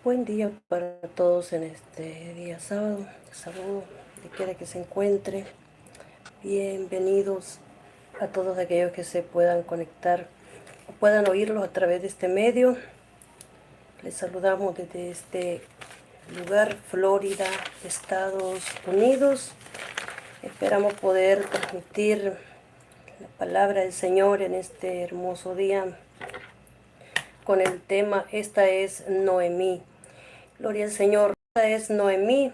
Buen día para todos en este día sábado. Saludo de quiera que se encuentre. Bienvenidos a todos aquellos que se puedan conectar o puedan oírlos a través de este medio. Les saludamos desde este lugar, Florida, Estados Unidos. Esperamos poder transmitir la palabra del Señor en este hermoso día con el tema Esta es Noemí. Gloria al Señor. Esta es Noemí.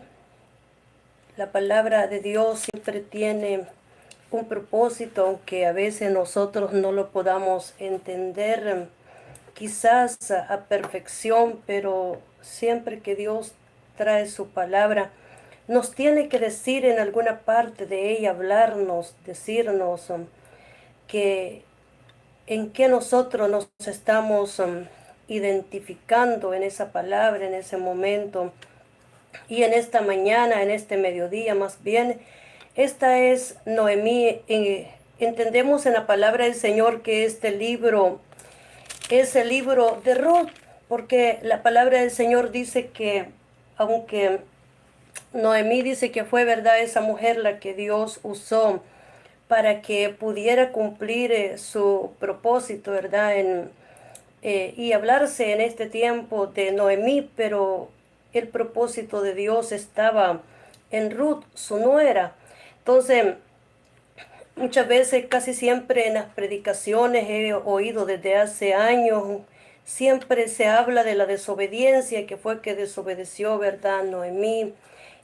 La palabra de Dios siempre tiene un propósito, aunque a veces nosotros no lo podamos entender quizás a perfección, pero siempre que Dios trae su palabra, nos tiene que decir en alguna parte de ella, hablarnos, decirnos que en qué nosotros nos estamos identificando en esa palabra, en ese momento. Y en esta mañana, en este mediodía más bien, esta es Noemí. Entendemos en la palabra del Señor que este libro es el libro de Ruth, porque la palabra del Señor dice que, aunque Noemí dice que fue verdad esa mujer la que Dios usó para que pudiera cumplir su propósito, ¿verdad? Y hablarse en este tiempo de Noemí, pero el propósito de Dios estaba en Ruth, su nuera. Entonces, muchas veces, casi siempre en las predicaciones he oído desde hace años, siempre se habla de la desobediencia, que fue que desobedeció, ¿verdad? Noemí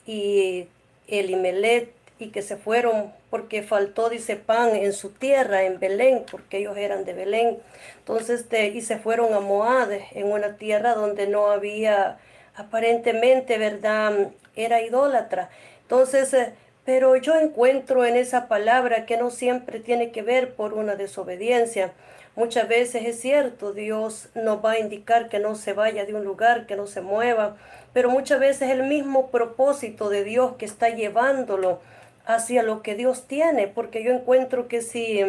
y Elimelech, y que se fueron porque faltó, dice, pan en su tierra, en Belén, porque ellos eran de Belén. Entonces, y se fueron a Moab, en una tierra donde no había, aparentemente, ¿verdad? Era idólatra. Entonces, pero yo encuentro en esa palabra que no siempre tiene que ver por una desobediencia. Muchas veces es cierto, Dios nos va a indicar que no se vaya de un lugar, que no se mueva, pero muchas veces el mismo propósito de Dios que está llevándolo hacia lo que Dios tiene, porque yo encuentro que si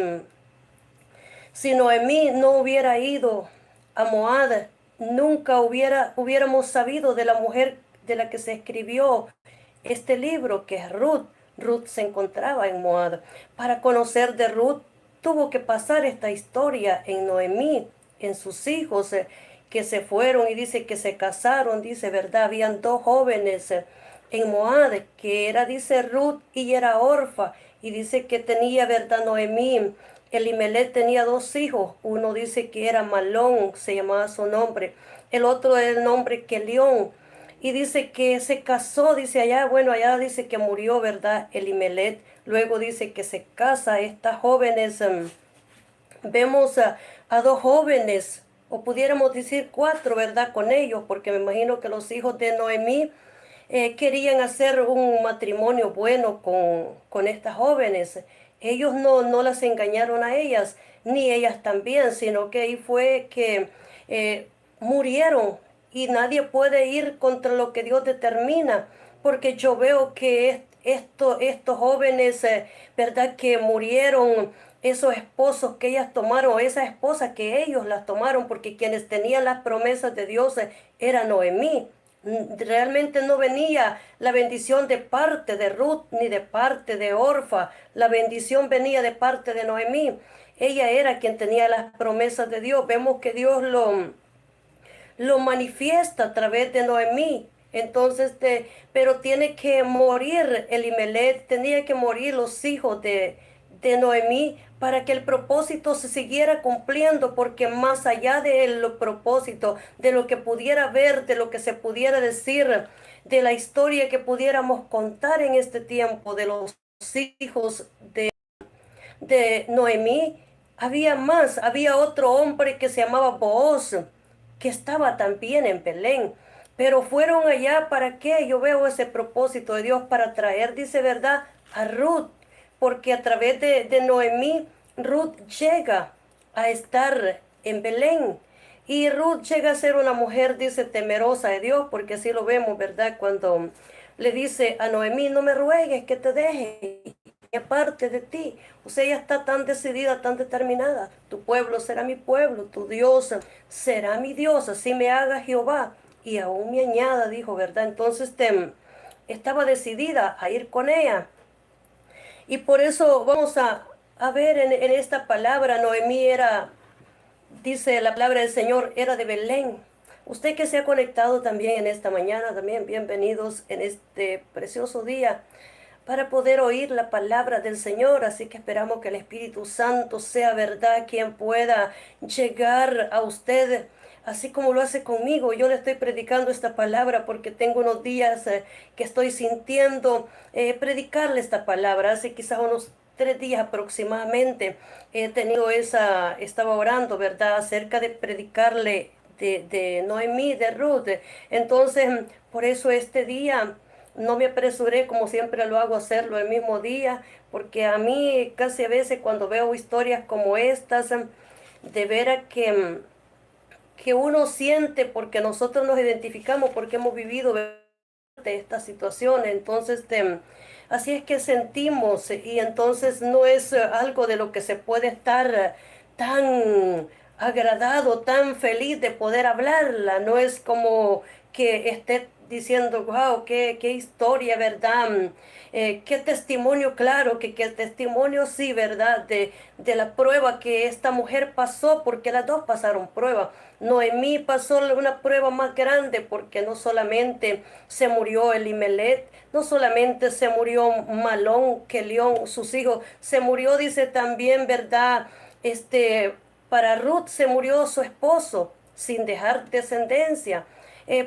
Noemí no hubiera ido a Moab, nunca hubiéramos sabido de la mujer de la que se escribió este libro, que es Ruth. Ruth se encontraba en Moab. Para conocer de Ruth, tuvo que pasar esta historia en Noemí, en sus hijos que se fueron y dice que se casaron, dice, ¿verdad? Habían dos jóvenes en Moab, que era, dice, Ruth y era Orfa, y dice que tenía, ¿verdad? Noemí. Elimelech tenía dos hijos, uno dice que era Malón, se llamaba su nombre, el otro era el nombre Kelión, y dice que se casó, dice allá, bueno, allá dice que murió, ¿verdad? Elimelech, luego dice que se casa, estas jóvenes, vemos a dos jóvenes, o pudiéramos decir cuatro, ¿verdad? Con ellos, porque me imagino que los hijos de Noemí querían hacer un matrimonio bueno con estas jóvenes. Ellos no las engañaron a ellas, ni ellas también, sino que ahí fue que eh, murieron y nadie puede ir contra lo que Dios determina, porque yo veo que estos jóvenes, ¿verdad? Que murieron, esos esposos que ellas tomaron, esas esposas que ellos las tomaron, porque quienes tenían las promesas de Dios era Noemí. Realmente no venía la bendición de parte de Ruth ni de parte de Orfa. La bendición venía de parte de Noemí. Ella era quien tenía las promesas de Dios. Vemos que Dios lo manifiesta a través de Noemí. Entonces, pero tiene que morir Elimelech, tenía que morir los hijos de Noemí para que el propósito se siguiera cumpliendo, porque más allá del propósito, de lo que pudiera ver, de lo que se pudiera decir, de la historia que pudiéramos contar en este tiempo de los hijos de Noemí, había más, había otro hombre que se llamaba Booz, que estaba también en Belén. Pero fueron allá, ¿para qué? Yo veo ese propósito de Dios para traer, dice, ¿verdad? A Ruth, porque a través de Noemí, Ruth llega a estar en Belén. Y Ruth llega a ser una mujer, dice, temerosa de Dios, porque así lo vemos, ¿verdad? Cuando le dice a Noemí, no me ruegues que te deje aparte de ti. O sea, ella está tan decidida, tan determinada. Tu pueblo será mi pueblo, tu Dios será mi Dios, así me haga Jehová. y aún me añada, dijo, ¿verdad? Entonces estaba decidida a ir con ella. Y por eso vamos a ver en esta palabra, Noemí era, dice la palabra del Señor, era de Belén. Usted que se ha conectado también en esta mañana, también bienvenidos en este precioso día para poder oír la palabra del Señor. Así que esperamos que el Espíritu Santo sea verdad quien pueda llegar a usted, así como lo hace conmigo. Yo le estoy predicando esta palabra porque tengo unos días que estoy sintiendo predicarle esta palabra. Hace quizás unos 3 días aproximadamente he tenido estaba orando, ¿verdad?, acerca de predicarle de Noemí, de Ruth. Entonces, por eso este día no me apresuré como siempre lo hago a hacerlo el mismo día, porque a mí casi a veces cuando veo historias como estas, de veras que uno siente, porque nosotros nos identificamos, porque hemos vivido de esta situación. Entonces así es que sentimos, y entonces no es algo de lo que se puede estar tan agradado, tan feliz de poder hablarla. No es como que esté diciendo, wow, qué historia, ¿verdad? Qué testimonio, claro, que el testimonio sí, ¿verdad? De la prueba que esta mujer pasó, porque las dos pasaron prueba. Noemí pasó una prueba más grande, porque no solamente se murió Elimelech, no solamente se murió Malón, Kelión, sus hijos, se murió, dice también, ¿verdad? Para Ruth se murió su esposo sin dejar descendencia.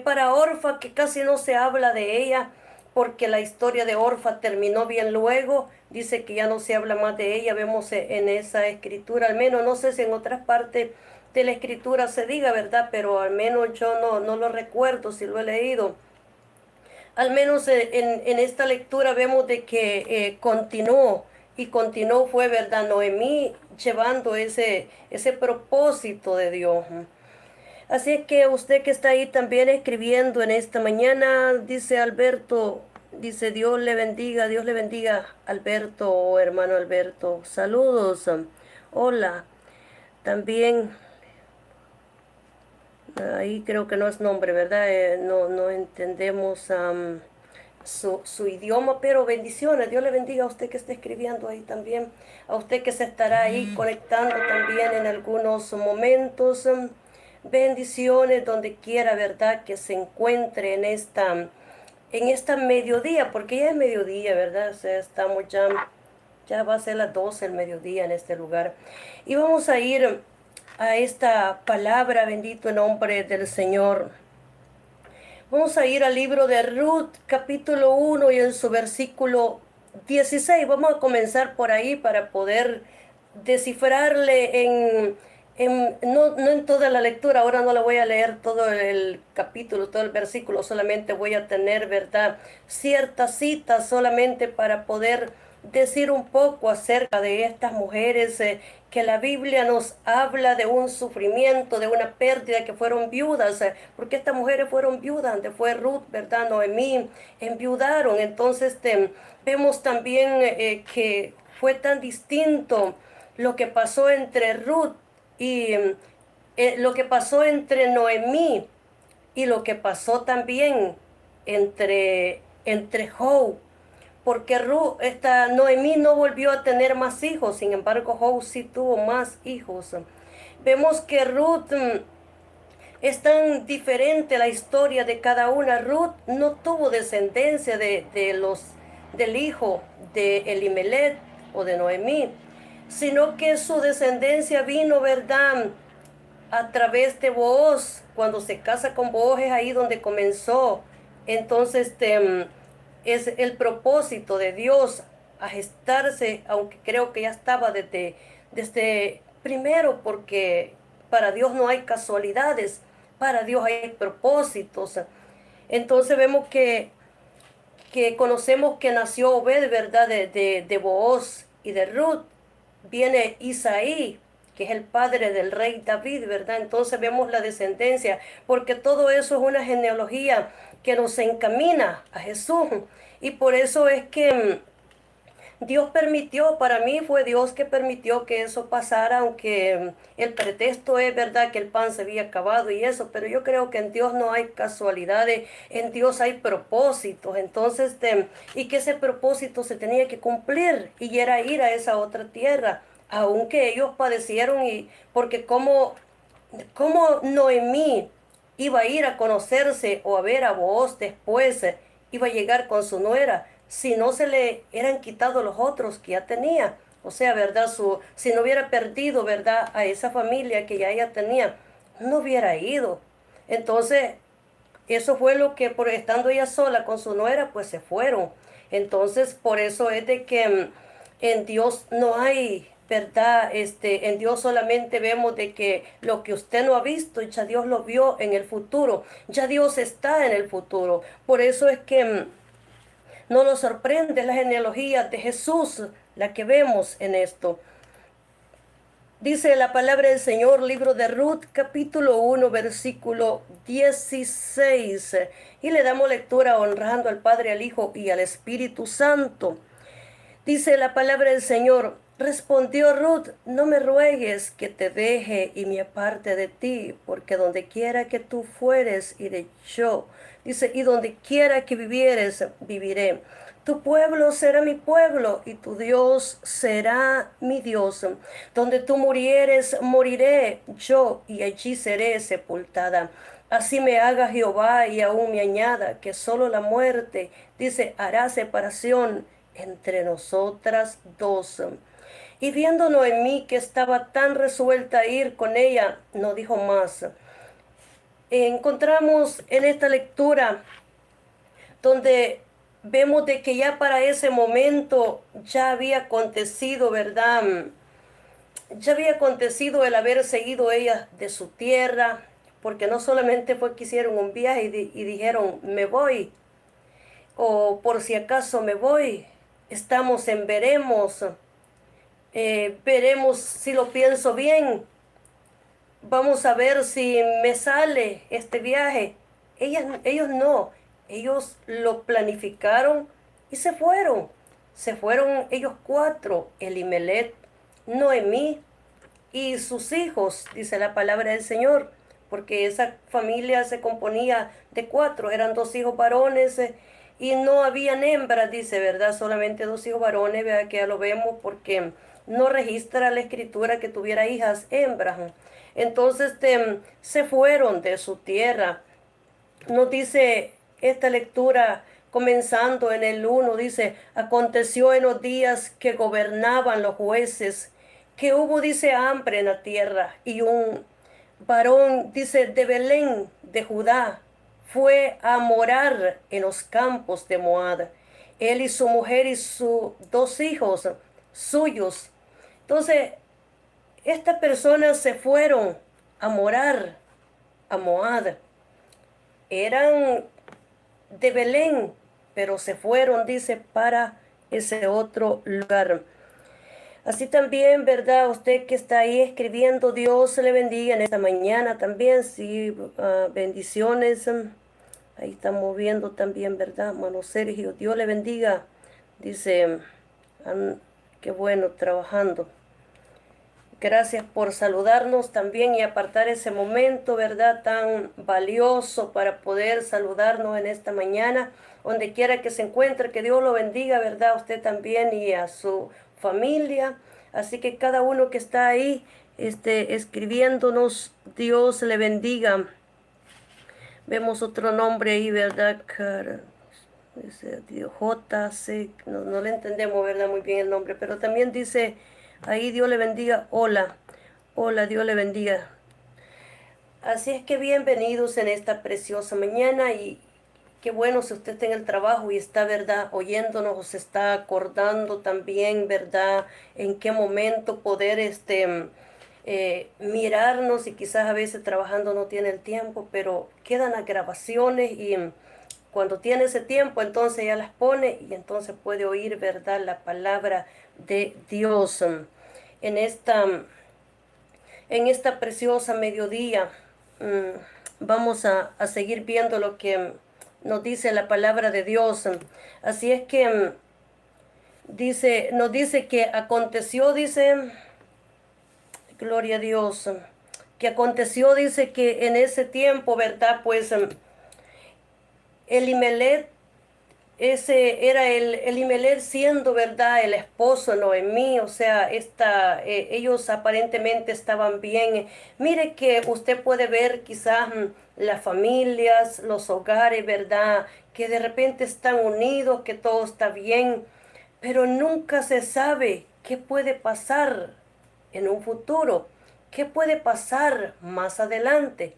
Para Orfa, que casi no se habla de ella, porque la historia de Orfa terminó bien luego, dice que ya no se habla más de ella, vemos en esa escritura, al menos no sé si en otras partes de la escritura se diga, ¿verdad? Pero al menos yo no lo recuerdo si lo he leído. Al menos en esta lectura vemos de que continuó, y continuó fue, ¿verdad?, Noemí llevando ese propósito de Dios. Así es que usted que está ahí también escribiendo en esta mañana, dice Alberto, dice Dios le bendiga, Alberto, hermano Alberto. Saludos. Hola. También, ahí creo que no es nombre, ¿verdad? No entendemos su idioma, pero bendiciones. Dios le bendiga a usted que está escribiendo ahí también, a usted que se estará ahí conectando también en algunos momentos. Bendiciones donde quiera, ¿verdad?, que se encuentre en esta mediodía, porque ya es mediodía, ¿verdad? O sea, estamos ya va a ser las 12 el mediodía en este lugar. Y vamos a ir a esta palabra, bendito en nombre del Señor. Vamos a ir al libro de Ruth, capítulo 1 y en su versículo 16. Vamos a comenzar por ahí para poder descifrarle no en toda la lectura. Ahora no la voy a leer todo el capítulo, todo el versículo, solamente voy a tener, ¿verdad?, ciertas citas solamente para poder decir un poco acerca de estas mujeres que la Biblia nos habla de un sufrimiento, de una pérdida, que fueron viudas, porque estas mujeres fueron viudas, donde fue Ruth, ¿verdad?, Noemí, enviudaron. Entonces vemos también que fue tan distinto lo que pasó entre Ruth y lo que pasó entre Noemí, y lo que pasó también entre Job, porque esta Noemí no volvió a tener más hijos. Sin embargo, Job sí tuvo más hijos. Vemos que Ruth es tan diferente la historia de cada una. Ruth no tuvo descendencia del hijo de Elimelech o de Noemí, sino que su descendencia vino, ¿verdad?, a través de Booz. Cuando se casa con Booz es ahí donde comenzó. Entonces es el propósito de Dios a gestarse, aunque creo que ya estaba desde primero, porque para Dios no hay casualidades, para Dios hay propósitos. Entonces vemos que conocemos que nació Obed, ¿verdad?, de Booz, y de Ruth viene Isaí, que es el padre del rey David, ¿verdad? Entonces vemos la descendencia, porque todo eso es una genealogía que nos encamina a Jesús. Y por eso es que Dios permitió, para mí fue Dios que permitió que eso pasara, aunque el pretexto es verdad que el pan se había acabado y eso, pero yo creo que en Dios no hay casualidades, en Dios hay propósitos, entonces, y que ese propósito se tenía que cumplir y era ir a esa otra tierra, aunque ellos padecieron y porque como Noemí iba a ir a conocerse o a ver a Booz después, iba a llegar con su nuera, si no se le eran quitado los otros que ya tenía. O sea, ¿verdad? Si no hubiera perdido, ¿verdad? A esa familia que ya ella tenía, no hubiera ido. Entonces, eso fue lo que, por estando ella sola con su nuera, pues se fueron. Entonces, por eso es de que en Dios no hay verdad, en Dios solamente vemos de que lo que usted no ha visto, ya Dios lo vio en el futuro, ya Dios está en el futuro. Por eso es que no nos sorprende la genealogía de Jesús, la que vemos en esto. Dice la palabra del Señor, libro de Ruth, capítulo 1, versículo 16. Y le damos lectura honrando al Padre, al Hijo y al Espíritu Santo. Dice la palabra del Señor, respondió Ruth, no me ruegues que te deje y me aparte de ti, porque donde quiera que tú fueres, iré yo. Dice, y donde quiera que vivieres, viviré. Tu pueblo será mi pueblo y tu Dios será mi Dios. Donde tú murieres, moriré yo y allí seré sepultada. Así me haga Jehová y aún me añada que solo la muerte, dice, hará separación entre nosotras dos. Y viendo Noemí que estaba tan resuelta a ir con ella, no dijo más. Encontramos en esta lectura donde vemos de que ya para ese momento ya había acontecido, ¿verdad? Ya había acontecido el haber seguido ella de su tierra, porque no solamente fue que hicieron un viaje y dijeron, me voy, o por si acaso me voy, estamos en veremos, veremos si lo pienso bien, vamos a ver si me sale este viaje. Ellos no, ellos lo planificaron y se fueron ellos cuatro, Elimelech, Noemí y sus hijos, dice la palabra del Señor, porque esa familia se componía de cuatro, eran dos hijos varones y no habían hembras, dice, ¿verdad? Solamente dos hijos varones, vea que ya lo vemos porque no registra la escritura que tuviera hijas hembras. Entonces se fueron de su tierra. Nos dice esta lectura comenzando en el 1, dice, aconteció en los días que gobernaban los jueces, que hubo, dice, hambre en la tierra, y un varón, dice, de Belén, de Judá, fue a morar en los campos de Moab. Él y su mujer y sus dos hijos suyos. Entonces, estas personas se fueron a morar a Moab. Eran de Belén, pero se fueron, dice, para ese otro lugar. Así también, ¿verdad? Usted que está ahí escribiendo, Dios le bendiga en esta mañana también, sí, bendiciones. Ahí estamos viendo también, ¿verdad? Hermano Sergio, Dios le bendiga. Dice, qué bueno, trabajando. Gracias por saludarnos también y apartar ese momento, ¿verdad? Tan valioso para poder saludarnos en esta mañana, donde quiera que se encuentre, que Dios lo bendiga, ¿verdad? A usted también y a su familia. Así que cada uno que está ahí, escribiéndonos, Dios le bendiga. Vemos otro nombre ahí, ¿verdad? Dice JC, no le entendemos, ¿verdad? Muy bien el nombre, pero también dice ahí Dios le bendiga, hola, hola, Dios le bendiga. Así es que bienvenidos en esta preciosa mañana y qué bueno si usted está en el trabajo y está, ¿verdad? Oyéndonos o se está acordando también, ¿verdad? En qué momento poder, mirarnos y quizás a veces trabajando no tiene el tiempo, pero quedan las grabaciones y cuando tiene ese tiempo entonces ya las pone y entonces puede oír, ¿verdad? La palabra de Dios en esta preciosa mediodía. Vamos a seguir viendo lo que nos dice la palabra de Dios. Así es que Dice, nos dice que aconteció, dice, gloria a Dios, que aconteció, dice que en ese tiempo, ¿verdad? Pues Elimelech, ese era el Elimelech siendo, ¿verdad?, el esposo de Noemí, o sea, ellos aparentemente estaban bien. Mire que usted puede ver quizás las familias, los hogares, ¿verdad?, que de repente están unidos, que todo está bien, pero nunca se sabe qué puede pasar en un futuro, qué puede pasar más adelante.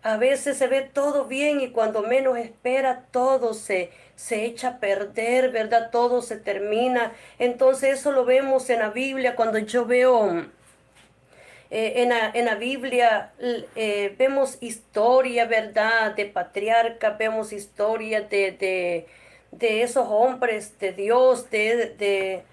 A veces se ve todo bien y cuando menos espera todo se echa a perder, ¿verdad? Todo se termina. Entonces eso lo vemos en la Biblia. Cuando yo veo en la Biblia, vemos historia, ¿verdad? De patriarcas, vemos historia de esos hombres de Dios, de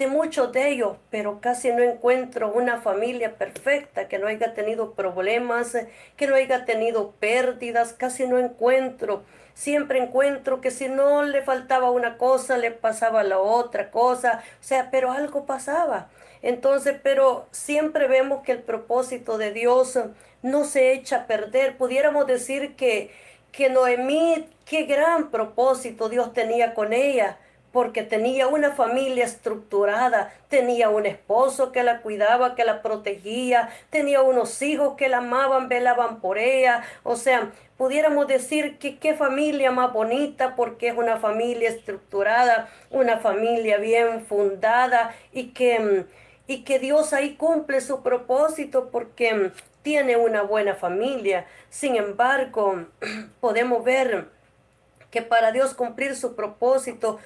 muchos de ellos, pero casi no encuentro una familia perfecta que no haya tenido problemas, que no haya tenido pérdidas, casi no encuentro. Siempre encuentro que si no le faltaba una cosa, le pasaba la otra cosa, o sea, pero algo pasaba. Entonces, pero siempre vemos que el propósito de Dios no se echa a perder. Pudiéramos decir que Noemí, qué gran propósito Dios tenía con ella, porque tenía una familia estructurada, tenía un esposo que la cuidaba, que la protegía, tenía unos hijos que la amaban, velaban por ella, o sea, pudiéramos decir que qué familia más bonita, porque es una familia estructurada, una familia bien fundada y que Dios ahí cumple su propósito porque tiene una buena familia. Sin embargo, podemos ver que para Dios cumplir su propósito,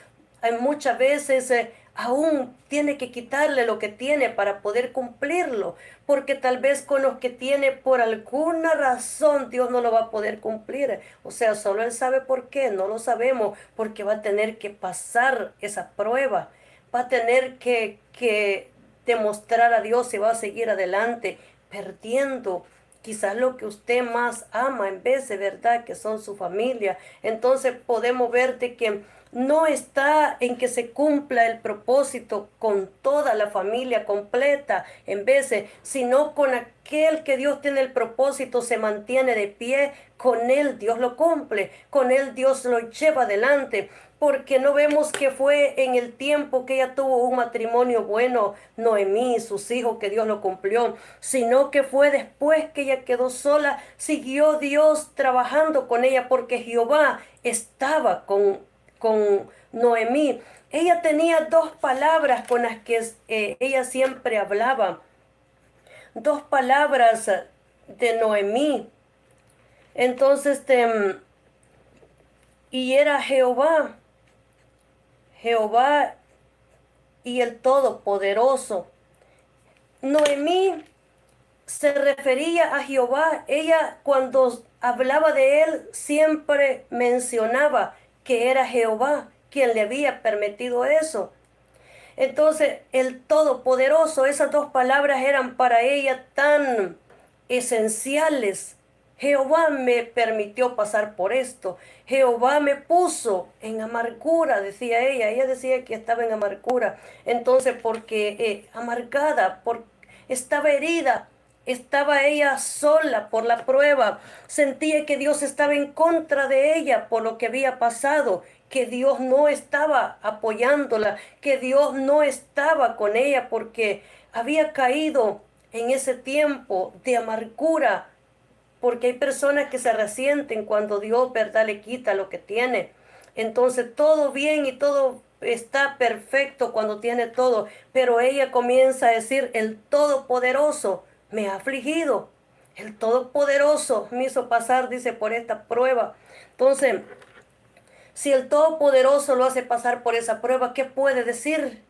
hay muchas veces aún tiene que quitarle lo que tiene para poder cumplirlo, porque tal vez con los que tiene por alguna razón Dios no lo va a poder cumplir. O sea, solo Él sabe por qué, no lo sabemos, porque va a tener que pasar esa prueba, va a tener que demostrar a Dios si va a seguir adelante, perdiendo quizás lo que usted más ama en vez de verdad, que son su familia. Entonces podemos ver de que no está en que se cumpla el propósito con toda la familia completa, en veces, sino con aquel que Dios tiene el propósito, se mantiene de pie, con él Dios lo cumple, con él Dios lo lleva adelante. Porque no vemos que fue en el tiempo que ella tuvo un matrimonio bueno, Noemí, sus hijos, que Dios lo cumplió, sino que fue después que ella quedó sola, siguió Dios trabajando con ella, porque Jehová estaba con Noemí. Ella tenía dos palabras con las que ella siempre hablaba, dos palabras de Noemí. Entonces, y era Jehová, Jehová y el Todopoderoso. Noemí se refería a Jehová. Ella cuando hablaba de él siempre mencionaba que era Jehová quien le había permitido eso. Entonces, el Todopoderoso, esas dos palabras eran para ella tan esenciales. Jehová me permitió pasar por esto. Jehová me puso en amargura, decía ella. Ella decía que estaba en amargura. Entonces, porque amargada, estaba herida, estaba ella sola por la prueba. Sentía que Dios estaba en contra de ella por lo que había pasado, que Dios no estaba apoyándola, que Dios no estaba con ella porque había caído en ese tiempo de amargura, porque hay personas que se resienten cuando Dios, ¿verdad?, le quita lo que tiene. Entonces todo bien y todo está perfecto cuando tiene todo, pero ella comienza a decir, el Todopoderoso me ha afligido, el Todopoderoso me hizo pasar, dice, por esta prueba. Entonces, si el Todopoderoso lo hace pasar por esa prueba, ¿qué puede decir?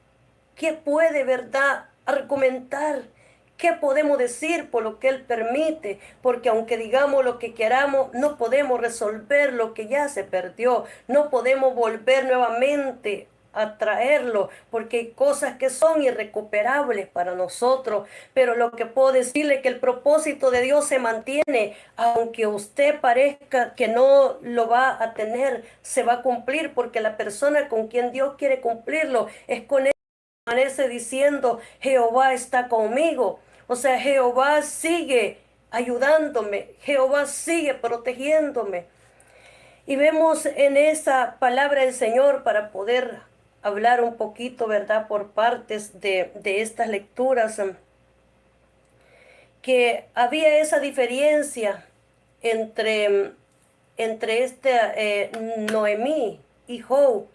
¿Qué puede, verdad, argumentar? ¿Qué podemos decir por lo que Él permite? Porque aunque digamos lo que queramos, no podemos resolver lo que ya se perdió. No podemos volver nuevamente a traerlo, porque hay cosas que son irrecuperables para nosotros, pero lo que puedo decirle es que el propósito de Dios se mantiene, aunque usted parezca que no lo va a tener, se va a cumplir, porque la persona con quien Dios quiere cumplirlo es con él. Amanece diciendo, Jehová está conmigo. O sea, Jehová sigue ayudándome, Jehová sigue protegiéndome. Y vemos en esa palabra del Señor, para poder hablar un poquito, ¿verdad?, por partes de estas lecturas, que había esa diferencia entre Noemí y Job.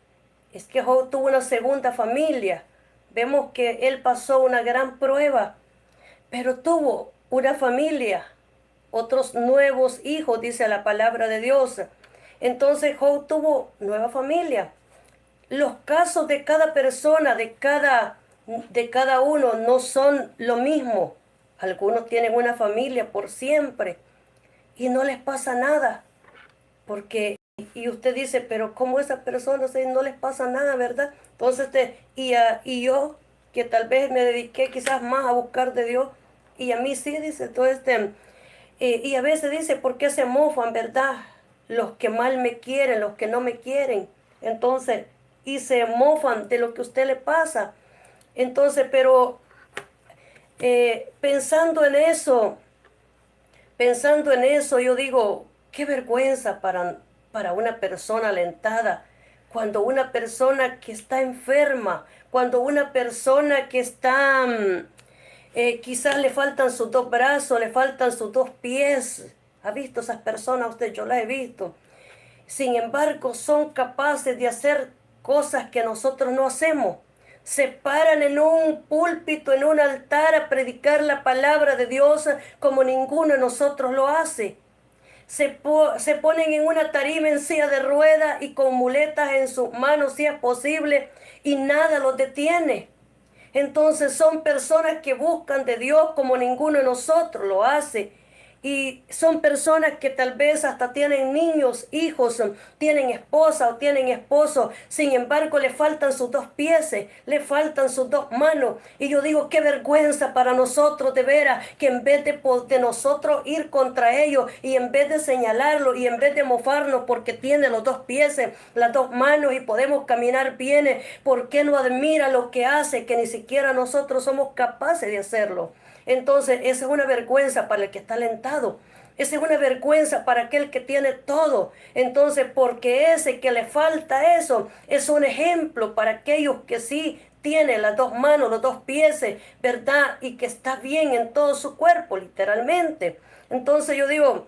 Es que Job tuvo una segunda familia. Vemos que él pasó una gran prueba, pero tuvo una familia, otros nuevos hijos, dice la palabra de Dios. Entonces Job tuvo nueva familia. Los casos de cada persona, de cada uno, no son lo mismo. Algunos tienen una familia por siempre y no les pasa nada, porque, y usted dice, pero ¿cómo esas personas no les pasa nada, verdad? Entonces, y yo, que tal vez me dediqué quizás más a buscar de Dios, y a mí sí, dice, entonces, y a veces dice, ¿por qué se mofan, verdad? Los que mal me quieren, los que no me quieren. Entonces, y se mofan de lo que a usted le pasa. Entonces, pero pensando en eso, yo digo, qué vergüenza para una persona alentada, cuando una persona que está enferma, cuando una persona que está, quizás le faltan sus dos brazos, le faltan sus dos pies. ¿Ha visto esas personas usted? Yo las he visto. Sin embargo, son capaces de hacer cosas que nosotros no hacemos. Se paran en un púlpito, en un altar, a predicar la palabra de Dios como ninguno de nosotros lo hace. Se ponen en una tarima en silla de ruedas y con muletas en sus manos, si es posible, y nada los detiene. Entonces son personas que buscan de Dios como ninguno de nosotros lo hace. Y son personas que tal vez hasta tienen niños, hijos, tienen esposa o tienen esposo. Sin embargo, le faltan sus dos pies, le faltan sus dos manos. Y yo digo, qué vergüenza para nosotros de veras, que en vez de nosotros ir contra ellos, y en vez de señalarlo, y en vez de mofarnos porque tiene los dos pies, las dos manos, y podemos caminar bien, ¿por qué no admira lo que hace, que ni siquiera nosotros somos capaces de hacerlo? Entonces, esa es una vergüenza para el que está alentado. Esa es una vergüenza para aquel que tiene todo. Entonces, porque ese que le falta eso, es un ejemplo para aquellos que sí tienen las dos manos, los dos pies, ¿verdad? Y que está bien en todo su cuerpo, literalmente. Entonces yo digo,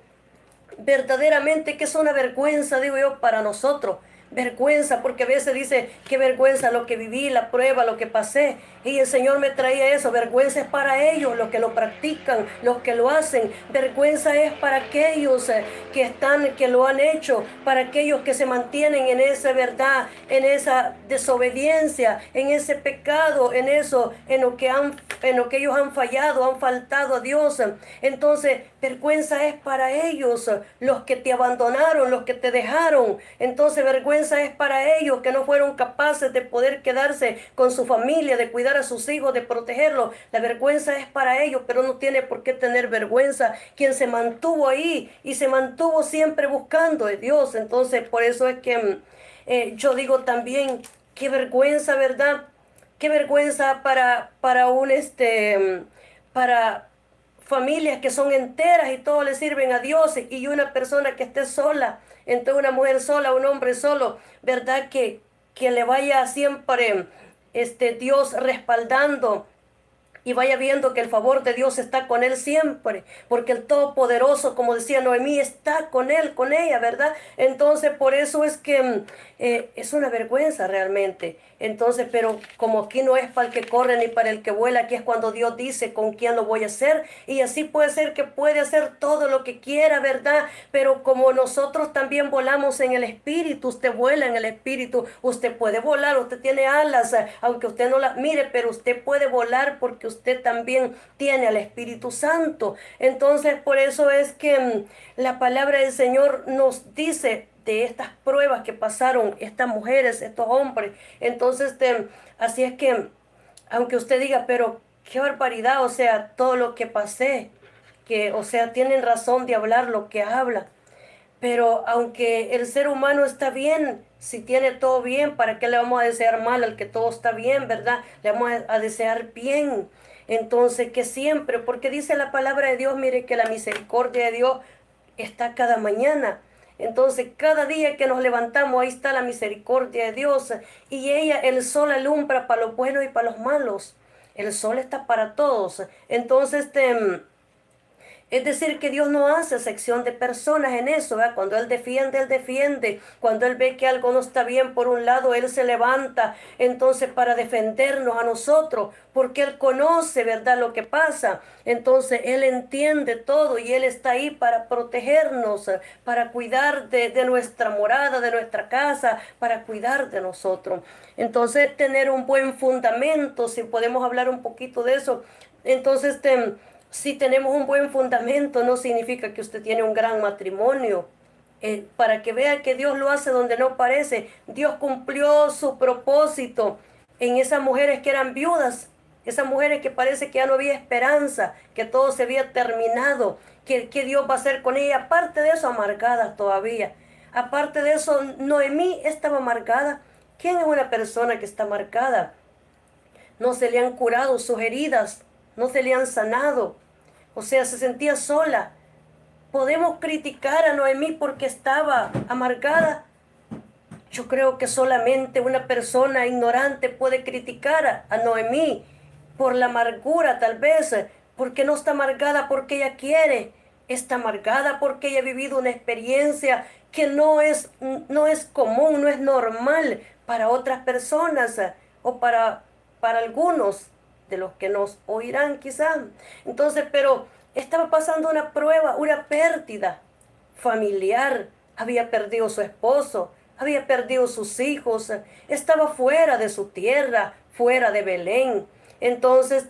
verdaderamente que es una vergüenza, digo yo, para nosotros. Vergüenza, porque a veces dice, qué vergüenza lo que viví, la prueba, lo que pasé. Y el Señor me traía eso. Vergüenza es para ellos, los que lo practican, los que lo hacen. Vergüenza es para aquellos que lo han hecho, para aquellos que se mantienen en esa verdad, en esa desobediencia, en ese pecado, en eso, en lo que ellos han fallado, han faltado a Dios. Entonces, vergüenza es para ellos, los que te abandonaron, los que te dejaron. Entonces, vergüenza es para ellos, que no fueron capaces de poder quedarse con su familia, de cuidar a sus hijos, de protegerlos. La vergüenza es para ellos, pero no tiene por qué tener vergüenza quien se mantuvo ahí y se mantuvo siempre buscando de Dios. Entonces, por eso es que yo digo también, qué vergüenza, ¿verdad? Qué vergüenza para familias que son enteras y todos le sirven a Dios, y una persona que esté sola, entre una mujer sola, un hombre solo, ¿verdad? Que le vaya siempre Dios respaldando, y vaya viendo que el favor de Dios está con él siempre, porque el Todopoderoso, como decía Noemí, está con él, con ella, ¿verdad? Entonces, por eso es que es una vergüenza realmente. Entonces, pero como aquí no es para el que corre ni para el que vuela, aquí es cuando Dios dice con quién lo voy a hacer, y así puede ser que puede hacer todo lo que quiera, ¿verdad? Pero como nosotros también volamos en el Espíritu, usted vuela en el Espíritu, usted puede volar, usted tiene alas, aunque usted no las mire, pero usted puede volar porque usted también tiene al Espíritu Santo. Entonces, por eso es que la palabra del Señor nos dice de estas pruebas que pasaron estas mujeres, estos hombres. Entonces, así es que, aunque usted diga, pero qué barbaridad, o sea, todo lo que pasé, que, o sea, tienen razón de hablar lo que habla. Pero aunque el ser humano está bien, si tiene todo bien, ¿para qué le vamos a desear mal al que todo está bien, verdad? Le vamos a desear bien. Entonces, que siempre, porque dice la palabra de Dios, mire que la misericordia de Dios está cada mañana. Entonces, cada día que nos levantamos, ahí está la misericordia de Dios. Y ella, el sol alumbra para los buenos y para los malos. El sol está para todos. Entonces, es decir, que Dios no hace excepción de personas en eso, ¿verdad? Cuando Él defiende, Él defiende. Cuando Él ve que algo no está bien por un lado, Él se levanta entonces para defendernos a nosotros, porque Él conoce, ¿verdad?, lo que pasa. Entonces Él entiende todo y Él está ahí para protegernos, para cuidar de nuestra morada, de nuestra casa, para cuidar de nosotros. Entonces, tener un buen fundamento, si podemos hablar un poquito de eso. Entonces, si tenemos un buen fundamento, no significa que usted tiene un gran matrimonio. Para que vea que Dios lo hace donde no parece. Dios cumplió su propósito en esas mujeres que eran viudas, esas mujeres que parece que ya no había esperanza, que todo se había terminado, que Dios va a hacer con ella. Aparte de eso, amargadas todavía. Aparte de eso, Noemí estaba amargada. ¿Quién es una persona que está amargada? No se le han curado sus heridas, no se le han sanado, o sea, se sentía sola. ¿Podemos criticar a Noemí porque estaba amargada? Yo creo que solamente una persona ignorante puede criticar a Noemí por la amargura, tal vez, porque no está amargada porque ella quiere, está amargada porque ella ha vivido una experiencia que no es común, no es normal para otras personas o para algunos de los que nos oirán quizás. Entonces, pero estaba pasando una prueba, una pérdida familiar. Había perdido su esposo, había perdido sus hijos, estaba fuera de su tierra, fuera de Belén. Entonces,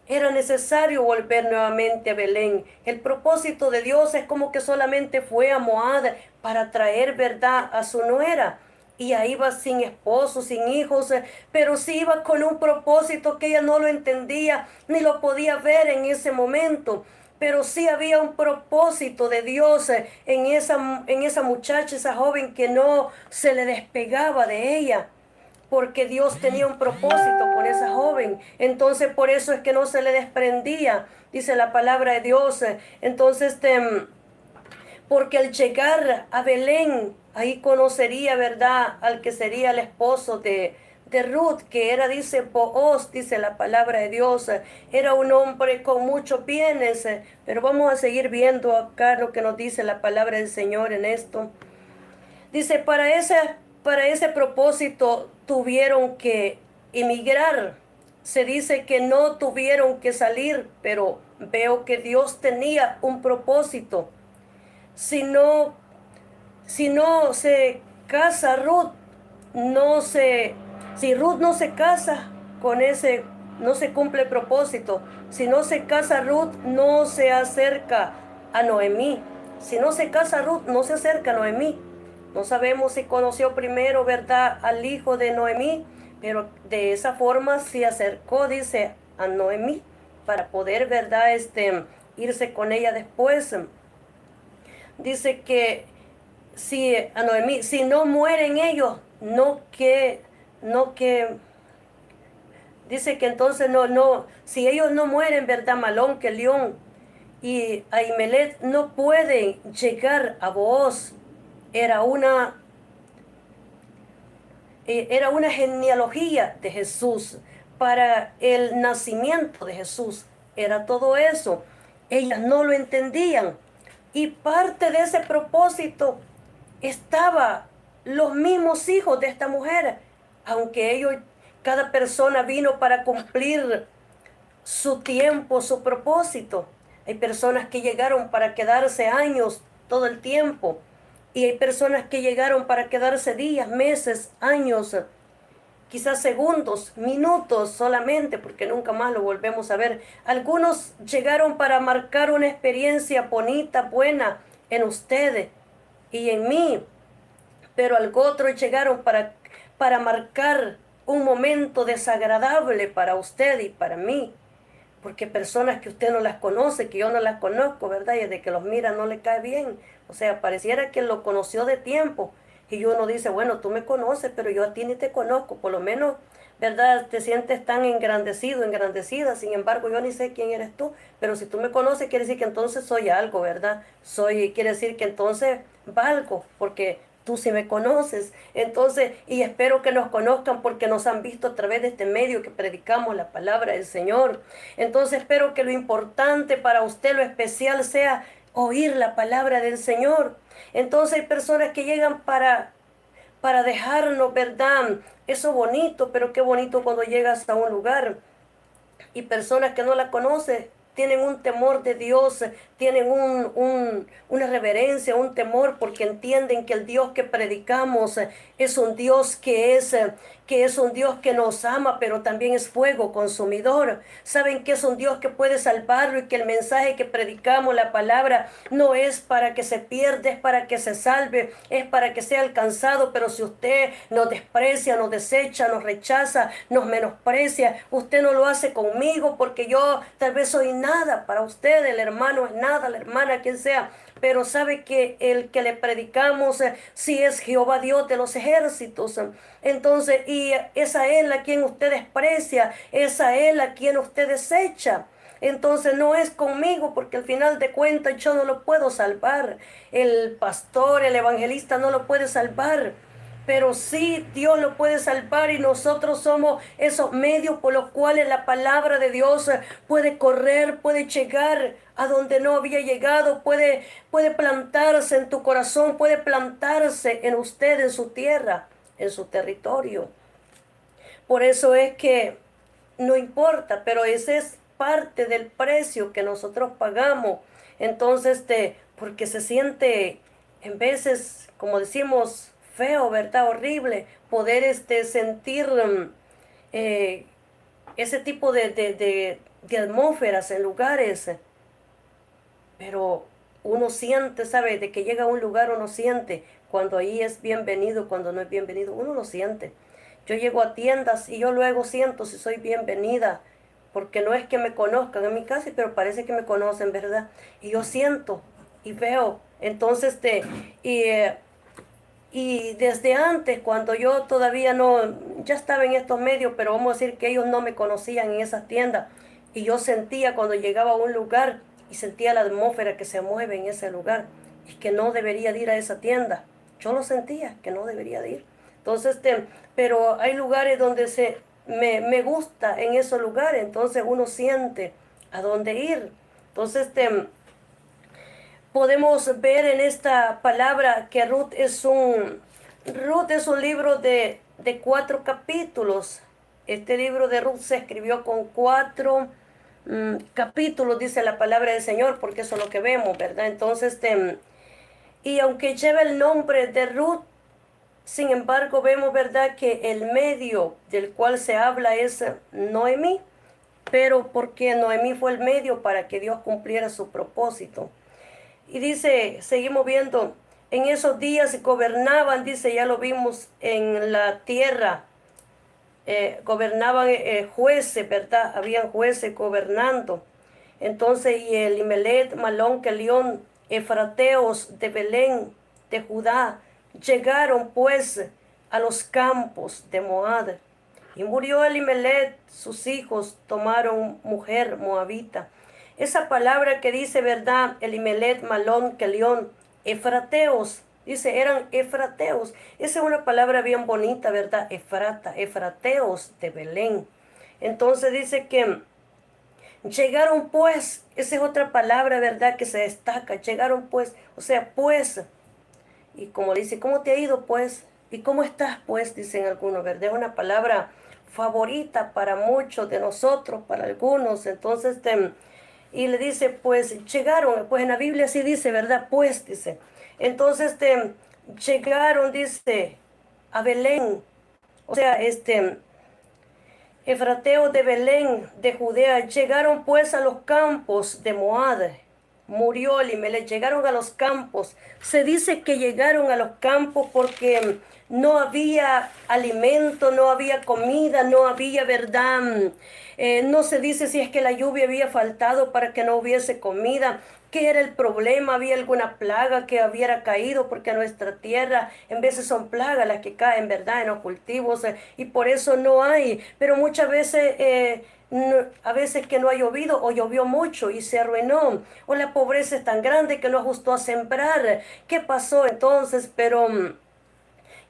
era necesario volver nuevamente a Belén. El propósito de Dios es como que solamente fue a Moab para traer verdad a su nuera. Y ahí iba sin esposo, sin hijos, pero sí iba con un propósito que ella no lo entendía ni lo podía ver en ese momento. Pero sí había un propósito de Dios en esa muchacha, esa joven que no se le despegaba de ella, porque Dios tenía un propósito con esa joven. Entonces por eso es que no se le desprendía, dice la palabra de Dios. Entonces, porque al llegar a Belén, ahí conocería, ¿verdad?, al que sería el esposo de Ruth, que era, dice, Booz, dice la palabra de Dios. Era un hombre con muchos bienes, pero vamos a seguir viendo acá lo que nos dice la palabra del Señor en esto. Dice, para ese propósito tuvieron que emigrar. Se dice que no tuvieron que salir, pero veo que Dios tenía un propósito. Si no, si no se casa Ruth, si Ruth no se casa con ese, no se cumple el propósito. Si no se casa Ruth, no se acerca a Noemí. Si no se casa Ruth, no se acerca a Noemí. No sabemos si conoció primero, ¿verdad?, al hijo de Noemí, pero de esa forma se acercó, dice, a Noemí para poder, ¿verdad?, irse con ella después. Dice que si a Noemí, si no mueren ellos, dice que entonces si ellos no mueren, ¿verdad?, Malón, que León y Ahimelech no pueden llegar a Booz. Era una, era una genealogía de Jesús para el nacimiento de Jesús. Era todo eso. Ellas no lo entendían. Y parte de ese propósito estaba los mismos hijos de esta mujer, aunque cada persona vino para cumplir su tiempo, su propósito. Hay personas que llegaron para quedarse años, todo el tiempo, y hay personas que llegaron para quedarse días, meses, años, quizás segundos, minutos solamente, porque nunca más lo volvemos a ver. Algunos llegaron para marcar una experiencia bonita, buena en ustedes y en mí. pero algo otros llegaron para marcar un momento desagradable para usted y para mí. Porque personas que usted no las conoce, que yo no las conozco, ¿verdad? Y desde que los mira no le cae bien. O sea, pareciera que lo conoció de tiempo. Y uno dice, bueno, tú me conoces, pero yo a ti ni te conozco. Por lo menos, ¿verdad? Te sientes tan engrandecido, engrandecida. Sin embargo, yo ni sé quién eres tú. Pero si tú me conoces, quiere decir que entonces soy algo, ¿verdad? Quiere decir que entonces valgo, porque tú sí me conoces. Entonces, y espero que nos conozcan porque nos han visto a través de este medio que predicamos la palabra del Señor. Entonces, espero que lo importante para usted, lo especial, sea oír la palabra del Señor. Entonces, hay personas que llegan para dejarnos, ¿verdad? Eso bonito, pero qué bonito cuando llegas a un lugar y personas que no la conocen tienen un temor de Dios, tienen una reverencia, un temor, porque entienden que el Dios que predicamos es un Dios que es un Dios que nos ama, pero también es fuego consumidor. Saben que es un Dios que puede salvarlo y que el mensaje que predicamos, la palabra, no es para que se pierda, es para que se salve, es para que sea alcanzado. Pero si usted nos desprecia, nos desecha, nos rechaza, nos menosprecia, usted no lo hace conmigo porque yo tal vez soy nada para usted, el hermano es nada, la hermana, quien sea. Pero sabe que el que le predicamos sí es Jehová Dios de los ejércitos. Entonces, y esa es la quien usted desprecia, esa es la quien usted desecha. Entonces no es conmigo, porque al final de cuentas yo no lo puedo salvar. El pastor, el evangelista no lo puede salvar. Pero sí, Dios lo puede salvar y nosotros somos esos medios por los cuales la palabra de Dios puede correr, puede llegar a donde no había llegado, puede plantarse en tu corazón, puede plantarse en usted, en su tierra, en su territorio. Por eso es que no importa, pero ese es parte del precio que nosotros pagamos. Entonces, porque se siente en veces, como decimos, feo, ¿verdad? Horrible poder sentir eh, ese tipo de atmósferas en lugares. Pero uno siente, ¿sabe? De que llega a un lugar uno siente cuando ahí es bienvenido, cuando no es bienvenido, uno lo siente. Yo llego a tiendas y yo luego siento si soy bienvenida, porque no es que me conozcan en mi casa, pero parece que me conocen, ¿verdad? Y yo siento y veo. Entonces, y, eh, y desde antes, cuando yo todavía no, ya estaba en estos medios, pero vamos a decir que ellos no me conocían en esas tiendas. Y yo sentía cuando llegaba a un lugar y sentía la atmósfera que se mueve en ese lugar y que no debería de ir a esa tienda. Yo lo sentía, que no debería de ir. Entonces, pero hay lugares donde me gusta en esos lugares, entonces uno siente a dónde ir. Entonces, podemos ver en esta palabra que Ruth es un libro de 4 capítulos. Este libro de Ruth se escribió con 4 capítulos, dice la palabra del Señor, porque eso es lo que vemos, ¿verdad? Entonces, y aunque lleva el nombre de Ruth, sin embargo, vemos, ¿verdad?, que el medio del cual se habla es Noemí, pero porque Noemí fue el medio para que Dios cumpliera su propósito. Y dice, seguimos viendo, en esos días gobernaban, dice, ya lo vimos en la tierra, gobernaban jueces, ¿verdad? Habían jueces gobernando. Entonces, y Elimelech, Malón, Kelión, efrateos de Belén, de Judá, llegaron pues a los campos de Moab. Y murió Elimelech, sus hijos tomaron mujer moabita. Esa palabra que dice, ¿verdad? Elimelech, Malón, Kelión, efrateos, dice, eran efrateos. Esa es una palabra bien bonita, ¿verdad? Efrata, efrateos de Belén. Entonces dice que llegaron pues, esa es otra palabra, ¿verdad? Que se destaca. Llegaron pues, o sea, pues. Y como dice, ¿cómo te ha ido pues? ¿Y cómo estás pues? Dicen algunos, ¿verdad? Es una palabra favorita para muchos de nosotros, para algunos. Entonces, y le dice, pues llegaron, pues en la Biblia sí dice, ¿verdad? Pues dice. Entonces, llegaron, dice, a Belén. O sea, efrateos de Belén, de Judea, llegaron pues a los campos de Moab. murió Elimelech, llegaron a los campos. Se dice que llegaron a los campos porque no había alimento, no había comida, no había verdad. No se dice si es que la lluvia había faltado para que no hubiese comida. ¿Qué era el problema? ¿Había alguna plaga que hubiera caído? Porque nuestra tierra en veces son plagas las que caen, ¿verdad? En los cultivos y por eso no hay. Pero muchas veces, a veces que no ha llovido o llovió mucho y se arruinó. O la pobreza es tan grande que no ajustó a sembrar. ¿Qué pasó entonces? Pero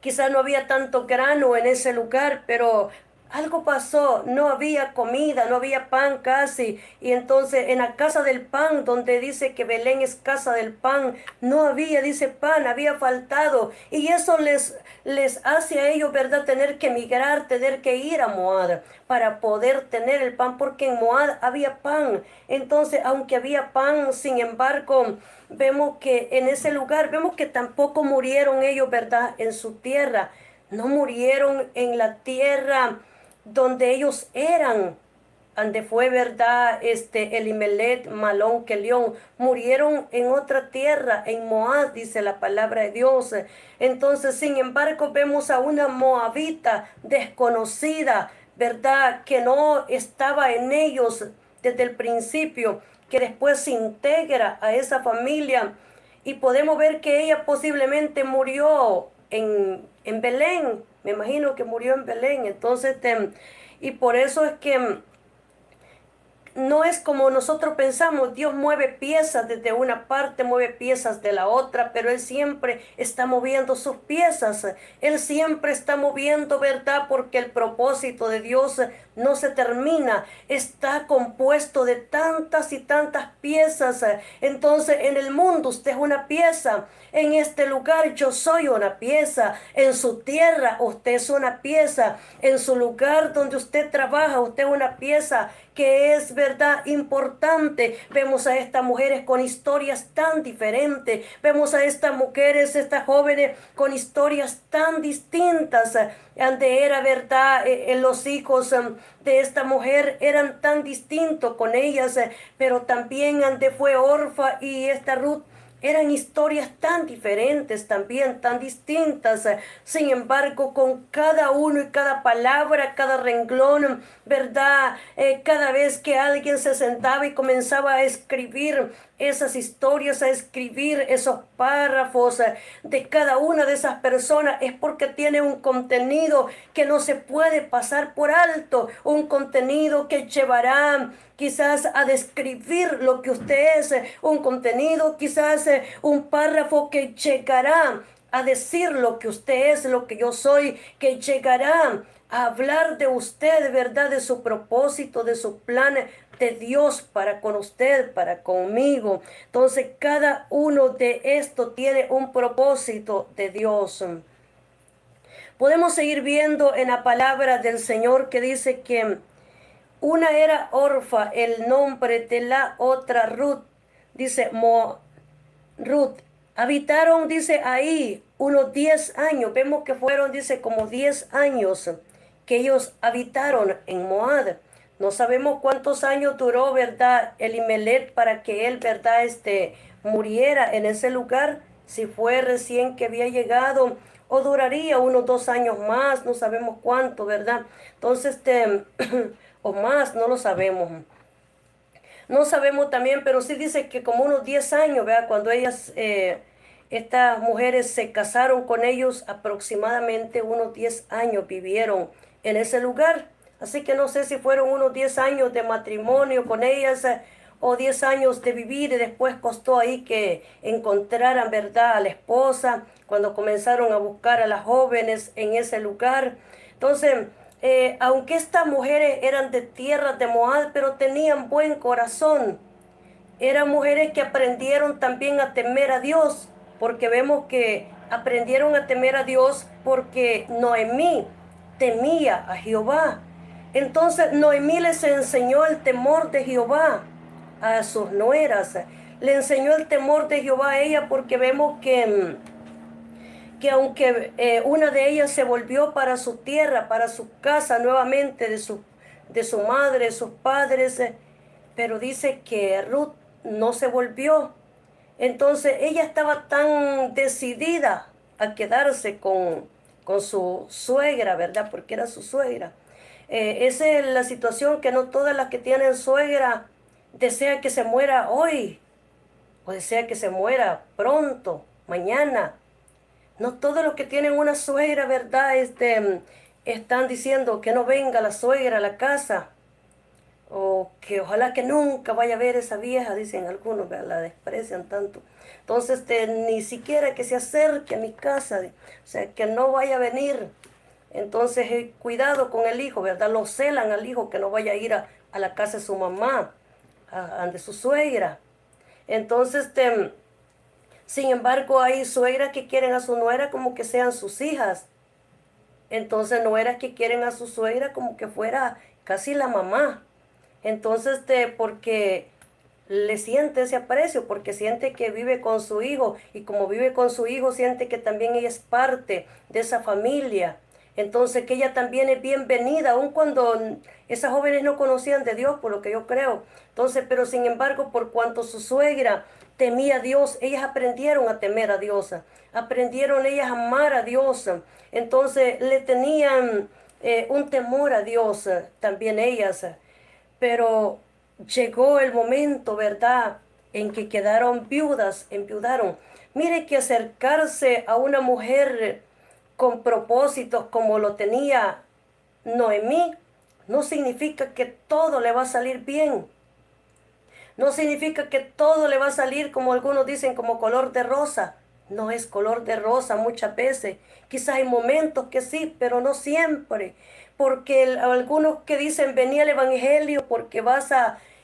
quizás no había tanto grano en ese lugar, pero algo pasó, no había comida, no había pan casi. Y entonces en la casa del pan, donde dice que Belén es casa del pan, no había, dice pan, había faltado. Y eso les hace a ellos, ¿verdad? Tener que emigrar, tener que ir a Moab para poder tener el pan, porque en Moab había pan. Entonces, aunque había pan, sin embargo, vemos que en ese lugar, vemos que tampoco murieron ellos, ¿verdad? En su tierra, no murieron en la tierra donde ellos eran, donde fue, ¿verdad? Elimelech, Malón, Kelión, murieron en otra tierra, en Moab, dice la palabra de Dios. Entonces, sin embargo, vemos a una moabita desconocida, ¿verdad? Que no estaba en ellos desde el principio, que después se integra a esa familia y podemos ver que ella posiblemente murió en Belén, me imagino que murió en Belén, entonces, y por eso es que no es como nosotros pensamos, Dios mueve piezas desde una parte, mueve piezas de la otra, pero Él siempre está moviendo sus piezas, Él siempre está moviendo, ¿verdad? Porque el propósito de Dios no se termina, está compuesto de tantas y tantas piezas. Entonces en el mundo usted es una pieza, en este lugar yo soy una pieza, en su tierra usted es una pieza, en su lugar donde usted trabaja usted es una pieza que es verdad importante. Vemos a estas mujeres con historias tan diferentes, vemos a estas mujeres, estas jóvenes con historias tan distintas. Ante era verdad, los hijos de esta mujer eran tan distintos con ellas, pero también ante fue Orfa y esta Ruth. Eran historias tan diferentes también, tan distintas. Sin embargo, con cada uno y cada palabra, cada renglón, ¿verdad? Cada vez que alguien se sentaba y comenzaba a escribir esas historias, a escribir esos párrafos de cada una de esas personas, es porque tiene un contenido que no se puede pasar por alto, un contenido que llevará quizás a describir lo que usted es, un contenido, quizás un párrafo que llegará a decir lo que usted es, lo que yo soy, que llegará a hablar de usted, ¿verdad? De su propósito, de su plan de Dios para con usted, para conmigo. Entonces, cada uno de estos tiene un propósito de Dios. Podemos seguir viendo en la palabra del Señor que dice que una era Orfa, el nombre de la otra Ruth. Dice Ruth. Habitaron, dice ahí, unos 10 años. Vemos que fueron, dice, como 10 años que ellos habitaron en Moab. No sabemos cuántos años duró, ¿verdad? Elimelech para que él, ¿verdad? Muriera en ese lugar. Si fue recién que había llegado o duraría unos 2 años más, no sabemos cuánto, ¿verdad? Entonces, o más, no lo sabemos. No sabemos también, pero sí dice que como unos 10 años, ¿verdad? Cuando ellas, estas mujeres se casaron con ellos, aproximadamente unos 10 años vivieron en ese lugar. Así que no sé si fueron unos 10 años de matrimonio con ellas o 10 años de vivir y después costó ahí que encontraran, ¿verdad?, a la esposa, cuando comenzaron a buscar a las jóvenes en ese lugar. Entonces, aunque estas mujeres eran de tierras de Moab, pero tenían buen corazón. Eran mujeres que aprendieron también a temer a Dios, porque vemos que aprendieron a temer a Dios porque Noemí temía a Jehová. Entonces Noemí les enseñó el temor de Jehová a sus nueras. Le enseñó el temor de Jehová a ella porque vemos que aunque una de ellas se volvió para su tierra, para su casa nuevamente, de su madre, de sus padres, pero dice que Ruth no se volvió. Entonces ella estaba tan decidida a quedarse con su suegra, ¿verdad? Porque era su suegra. Esa es la situación, que no todas las que tienen suegra desean que se muera hoy, o desea que se muera pronto, mañana. No todos los que tienen una suegra, ¿verdad? Están diciendo que no venga la suegra a la casa, o que ojalá que nunca vaya a ver esa vieja, dicen algunos, ¿verdad? La desprecian tanto. Entonces, ni siquiera que se acerque a mi casa, o sea, que no vaya a venir. Entonces, cuidado con el hijo, ¿verdad? Lo celan al hijo que no vaya a ir a la casa de su mamá, de su suegra. Entonces, sin embargo, hay suegras que quieren a su nuera como que sean sus hijas. Entonces, nueras que quieren a su suegra como que fuera casi la mamá. Entonces, porque le siente ese aprecio, porque siente que vive con su hijo, y como vive con su hijo, siente que también ella es parte de esa familia. Entonces, que ella también es bienvenida, aun cuando esas jóvenes no conocían de Dios, por lo que yo creo. Entonces, pero sin embargo, por cuanto su suegra temía a Dios, ellas aprendieron a temer a Dios, aprendieron ellas a amar a Dios. Entonces, le tenían un temor a Dios, también ellas. Pero llegó el momento, ¿verdad?, en que quedaron viudas, enviudaron. Mire que acercarse a una mujer con propósitos como lo tenía Noemí, no significa que todo le va a salir bien. No significa que todo le va a salir, como algunos dicen, como color de rosa. No es color de rosa muchas veces. Quizás hay momentos que sí, pero no siempre. Porque algunos que dicen, vení al evangelio porque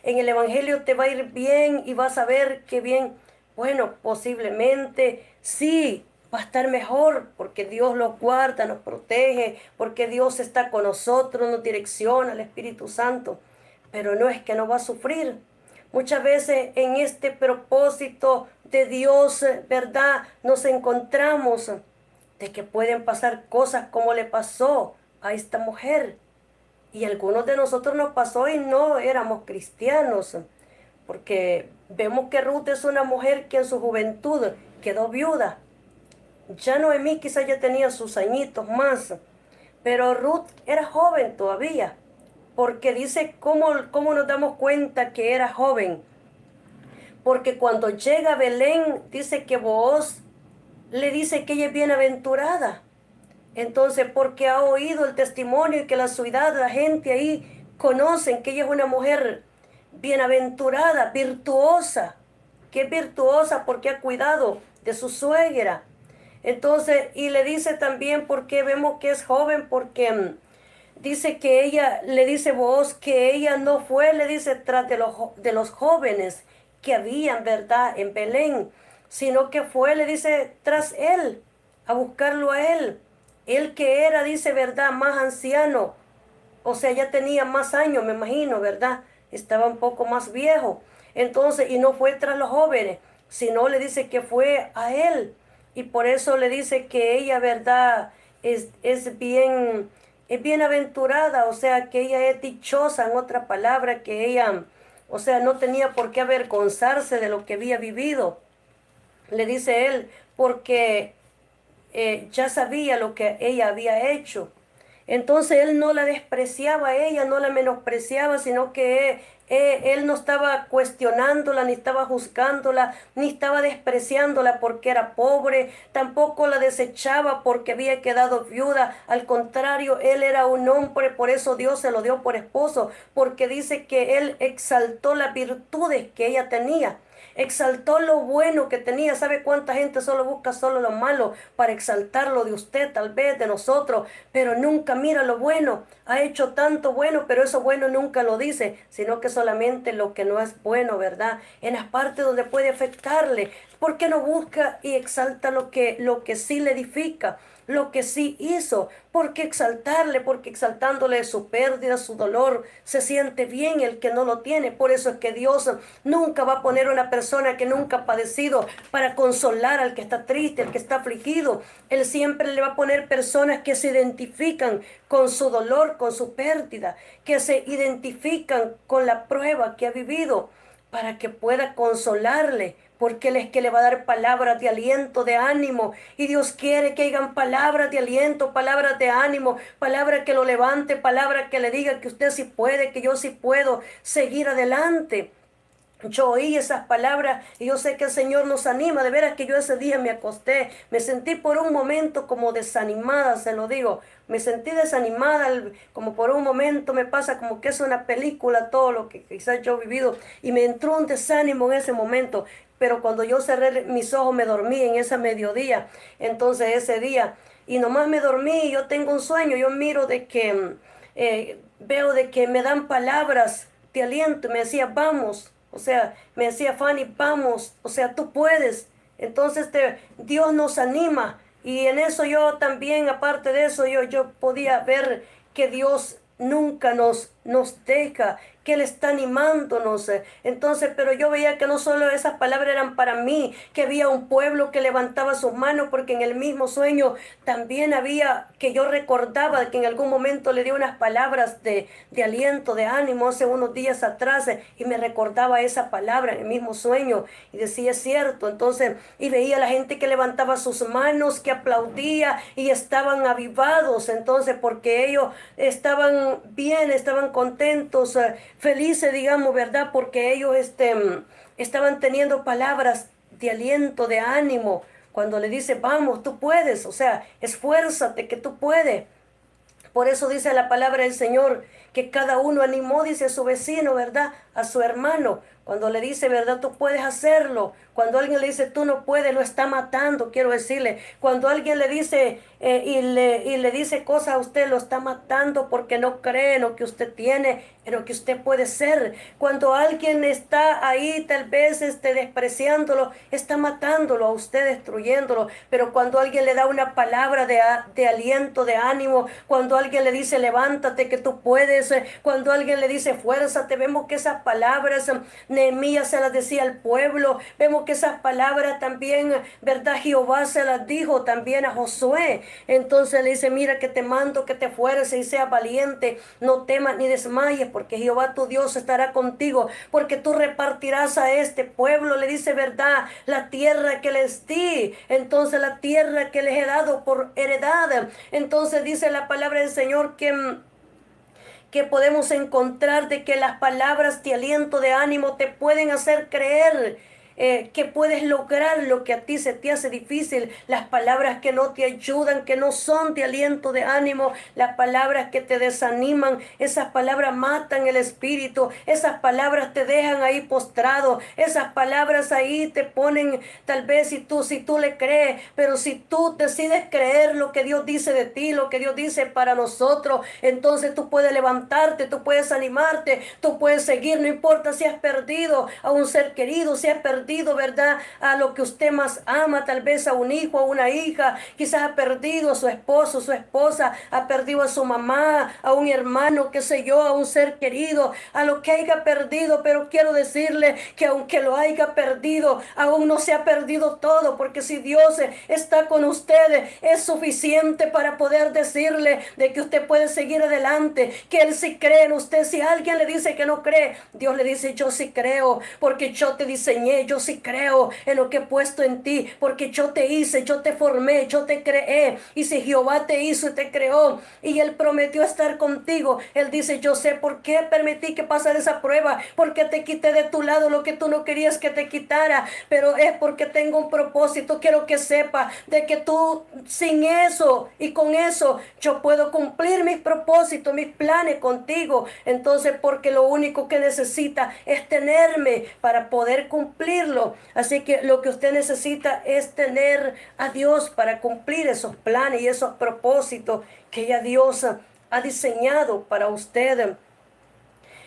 en el evangelio te va a ir bien y vas a ver qué bien. Bueno, posiblemente sí, va a estar mejor porque Dios los guarda, nos protege, porque Dios está con nosotros, nos direcciona, el Espíritu Santo. Pero no es que no va a sufrir. Muchas veces en este propósito de Dios, ¿verdad? Nos encontramos de que pueden pasar cosas como le pasó a esta mujer. Y a algunos de nosotros nos pasó y no éramos cristianos, porque vemos que Ruth es una mujer que en su juventud quedó viuda. Ya Noemí quizás ya tenía sus añitos más, pero Ruth era joven todavía, porque dice cómo nos damos cuenta que era joven. Porque cuando llega a Belén, dice que Booz le dice que ella es bienaventurada. Entonces, porque ha oído el testimonio y que la ciudad, la gente ahí conocen que ella es una mujer bienaventurada, virtuosa, que es virtuosa porque ha cuidado de su suegra. Entonces, y le dice también porque vemos que es joven, porque dice que ella, le dice vos que ella no fue, le dice, tras de los jóvenes que habían, ¿verdad?, en Belén, sino que fue, le dice, tras él, a buscarlo a él. Él que era, dice, ¿verdad?, más anciano, o sea, ya tenía más años, me imagino, ¿verdad? Estaba un poco más viejo. Entonces, y no fue tras los jóvenes, sino le dice que fue a él. Y por eso le dice que ella, ¿verdad?, es bienaventurada, o sea, que ella es dichosa, en otra palabra, que ella, o sea, no tenía por qué avergonzarse de lo que había vivido. Le dice él, porque ya sabía lo que ella había hecho. Entonces él no la despreciaba a ella, no la menospreciaba, sino que él no estaba cuestionándola, ni estaba juzgándola, ni estaba despreciándola porque era pobre, tampoco la desechaba porque había quedado viuda. Al contrario, él era un hombre, por eso Dios se lo dio por esposo, porque dice que él exaltó las virtudes que ella tenía. Exaltó lo bueno que tenía. ¿Sabe cuánta gente solo busca solo lo malo para exaltarlo de usted, tal vez de nosotros, pero nunca mira lo bueno? Ha hecho tanto bueno, pero eso bueno nunca lo dice, sino que solamente lo que no es bueno, ¿verdad? En las partes donde puede afectarle. ¿Por qué no busca y exalta lo que sí le edifica? Lo que sí hizo? ¿Por qué exaltarle? Porque exaltándole su pérdida, su dolor, se siente bien el que no lo tiene. Por eso es que Dios nunca va a poner una persona que nunca ha padecido para consolar al que está triste, al que está afligido. Él siempre le va a poner personas que se identifican con su dolor, con su pérdida, que se identifican con la prueba que ha vivido. para que pueda consolarle, porque Él es que le va a dar palabras de aliento, de ánimo. Y Dios quiere que hagan palabras de aliento, palabras de ánimo, palabras que lo levante, palabras que le diga que usted sí puede, que yo sí puedo seguir adelante. Yo oí esas palabras y yo sé que el Señor nos anima. De veras que yo ese día me acosté, me sentí por un momento como desanimada, se lo digo. Me sentí desanimada, como por un momento me pasa como que es una película todo lo que quizás yo he vivido. Y me entró un desánimo en ese momento. Pero cuando yo cerré mis ojos me dormí en ese mediodía. Entonces ese día, y nomás me dormí y yo tengo un sueño. Yo miro de que, veo de que me dan palabras de aliento. Me decía, vamos. O sea, me decía Fanny, vamos, o sea, tú puedes. Entonces Dios nos anima. Y en eso yo también, aparte de eso, yo podía ver que Dios nunca nos deja, que Él está animándonos. Entonces, pero yo veía que no solo esas palabras eran para mí, que había un pueblo que levantaba sus manos, porque en el mismo sueño también había, que yo recordaba que en algún momento le di unas palabras de aliento, de ánimo hace unos días atrás, y me recordaba esa palabra en el mismo sueño, y decía, es cierto. Entonces, y veía la gente que levantaba sus manos, que aplaudía, y estaban avivados, entonces, porque ellos estaban bien, estaban contentos, felices, digamos, ¿verdad? Porque ellos estaban teniendo palabras de aliento, de ánimo. Cuando le dice, vamos, tú puedes, o sea, esfuérzate que tú puedes. Por eso dice la palabra del Señor que cada uno animó, dice, a su vecino, ¿verdad? A su hermano. Cuando le dice, ¿verdad? Tú puedes hacerlo. Cuando alguien le dice, tú no puedes, lo está matando, quiero decirle. Cuando alguien le dice y le dice cosas a usted, lo está matando porque no cree en lo que usted tiene, en lo que usted puede ser. Cuando alguien está ahí, tal vez despreciándolo, está matándolo a usted, destruyéndolo. Pero cuando alguien le da una palabra de aliento, de ánimo, cuando alguien le dice, levántate que tú puedes, cuando alguien le dice, fuérzate, vemos que esas palabras, Nehemías se las decía al pueblo. Vemos que esas palabras también, ¿verdad? Jehová se las dijo también a Josué. Entonces le dice, mira que te mando que te esfuerces y seas valiente, no temas ni desmayes, porque Jehová tu Dios estará contigo, porque tú repartirás a este pueblo, le dice, ¿verdad? La tierra que les di, entonces la tierra que les he dado por heredad. Entonces dice la palabra del Señor que podemos encontrar de que las palabras de aliento, de ánimo, te pueden hacer creer que puedes lograr lo que a ti se te hace difícil. Las palabras que no te ayudan, que no son de aliento, de ánimo, las palabras que te desaniman, esas palabras matan el espíritu, esas palabras te dejan ahí postrado, esas palabras ahí te ponen, tal vez si tú le crees, pero si tú decides creer lo que Dios dice de ti, lo que Dios dice para nosotros, entonces tú puedes levantarte, tú puedes animarte, tú puedes seguir, no importa si has perdido a un ser querido, si has perdido, ¿verdad? A lo que usted más ama, tal vez a un hijo, a una hija, quizás ha perdido a su esposo, su esposa, ha perdido a su mamá, a un hermano, qué sé yo, a un ser querido, a lo que haya perdido, pero quiero decirle que aunque lo haya perdido, aún no se ha perdido todo, porque si Dios está con ustedes, es suficiente para poder decirle de que usted puede seguir adelante, que Él sí cree en usted. Si alguien le dice que no cree, Dios le dice, yo sí creo, porque yo te diseñé, yo sí creo en lo que he puesto en ti, porque yo te hice, yo te formé, yo te creé. Y si Jehová te hizo y te creó y Él prometió estar contigo, Él dice, yo sé por qué permití que pasara esa prueba, porque te quité de tu lado lo que tú no querías que te quitara, pero es porque tengo un propósito. Quiero que sepa de que tú sin eso y con eso yo puedo cumplir mis propósitos, mis planes contigo. Entonces, porque lo único que necesita es tenerme para poder cumplirlo. Así que lo que usted necesita es tener a Dios para cumplir esos planes y esos propósitos que ya Dios ha diseñado para usted.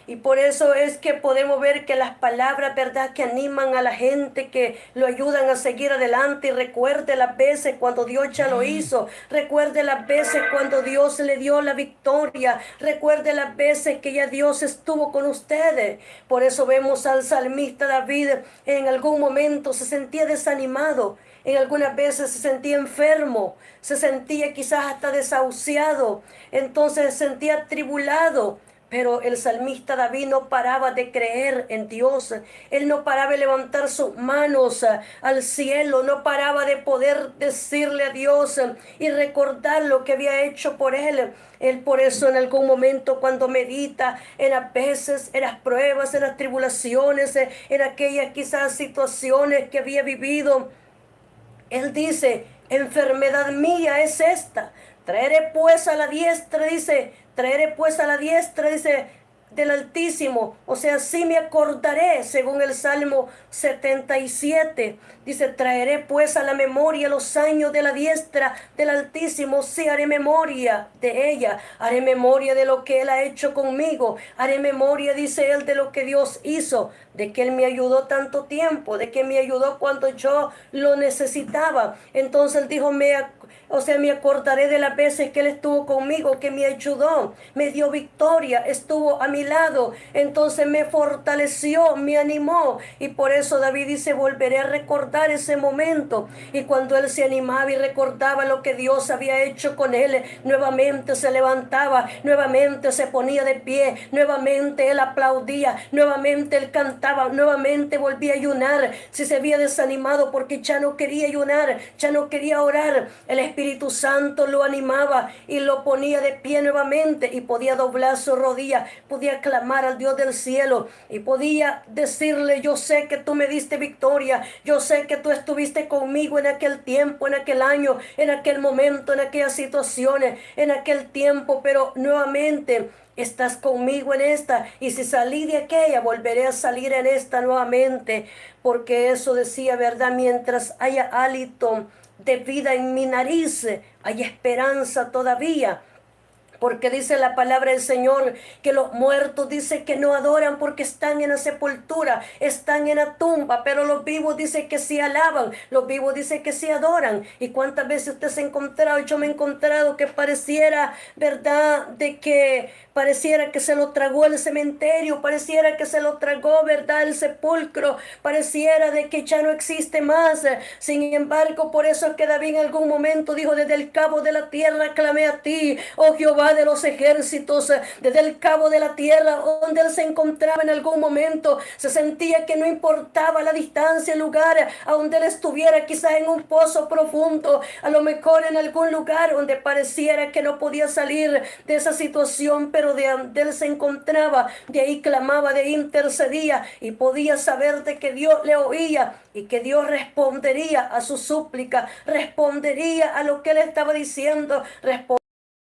Y por eso es que podemos ver que las palabras, ¿verdad?, que animan a la gente, que lo ayudan a seguir adelante. Y recuerde las veces cuando Dios ya lo hizo. Recuerde las veces cuando Dios le dio la victoria. Recuerde las veces que ya Dios estuvo con ustedes. Por eso vemos al salmista David, en algún momento se sentía desanimado. En algunas veces se sentía enfermo, se sentía quizás hasta desahuciado, entonces se sentía atribulado. Pero el salmista David no paraba de creer en Dios. Él no paraba de levantar sus manos al cielo. No paraba de poder decirle a Dios y recordar lo que había hecho por él. Él por eso en algún momento cuando medita en las veces, en las pruebas, en las tribulaciones, en aquellas quizás situaciones que había vivido, él dice, enfermedad mía es esta. Traeré pues a la diestra, dice, traeré pues a la diestra, dice, del Altísimo. O sea, sí me acordaré, según el Salmo 77. Dice, traeré pues a la memoria los años de la diestra del Altísimo. Sí, haré memoria de ella. Haré memoria de lo que Él ha hecho conmigo. Haré memoria, dice Él, de lo que Dios hizo. De que Él me ayudó tanto tiempo. De que me ayudó cuando yo lo necesitaba. Entonces Él dijo, me acordaré de las veces que Él estuvo conmigo, que me ayudó, me dio victoria, estuvo a mi lado. Entonces me fortaleció, me animó. Y por eso David dice, volveré a recordar ese momento. Y cuando él se animaba y recordaba lo que Dios había hecho con él, nuevamente se levantaba, nuevamente se ponía de pie, nuevamente él aplaudía, nuevamente él cantaba, nuevamente volvía a ayunar. Si se había desanimado porque ya no quería ayunar, ya no quería orar, el Espíritu Santo lo animaba y lo ponía de pie nuevamente y podía doblar su rodilla, podía clamar al Dios del cielo y podía decirle, yo sé que tú me diste victoria, yo sé que tú estuviste conmigo en aquel tiempo, en aquel año, en aquel momento, en aquellas situaciones, en aquel tiempo, pero nuevamente estás conmigo en esta, y si salí de aquella, volveré a salir en esta nuevamente, porque eso decía, ¿verdad? Mientras haya hálito de vida en mi nariz, hay esperanza todavía. Porque dice la palabra del Señor que los muertos dice que no adoran porque están en la sepultura, están en la tumba, pero los vivos dice que sí alaban, los vivos dice que sí adoran. ¿Y cuántas veces usted se ha encontrado? Yo me he encontrado que pareciera, ¿verdad? De que pareciera que se lo tragó el cementerio, pareciera que se lo tragó, ¿verdad? El sepulcro, pareciera de que ya no existe más. Sin embargo, por eso es que David en algún momento dijo, desde el cabo de la tierra clamé a ti, oh Jehová de los ejércitos. Desde el cabo de la tierra donde él se encontraba en algún momento, se sentía que no importaba la distancia, el lugar a donde él estuviera, quizás en un pozo profundo, a lo mejor en algún lugar donde pareciera que no podía salir de esa situación, pero de donde él se encontraba, de ahí clamaba, de ahí intercedía y podía saber de que Dios le oía y que Dios respondería a su súplica, respondería a lo que él estaba diciendo,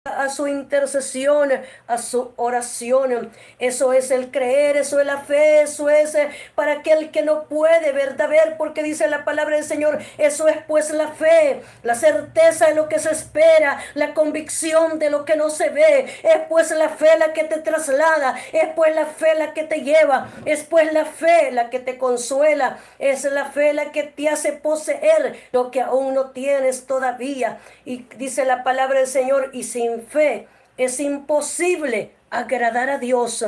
a su intercesión, a su oración. Eso es el creer, eso es la fe, eso es para aquel que no puede, ¿verdad? Ver, porque dice la palabra del Señor, eso es pues la fe, la certeza de lo que se espera, la convicción de lo que no se ve. Es pues la fe la que te traslada, es pues la fe la que te lleva, es pues la fe la que te consuela, es la fe la que te hace poseer lo que aún no tienes todavía. Y dice la palabra del Señor, y sin fe es imposible agradar a Dios,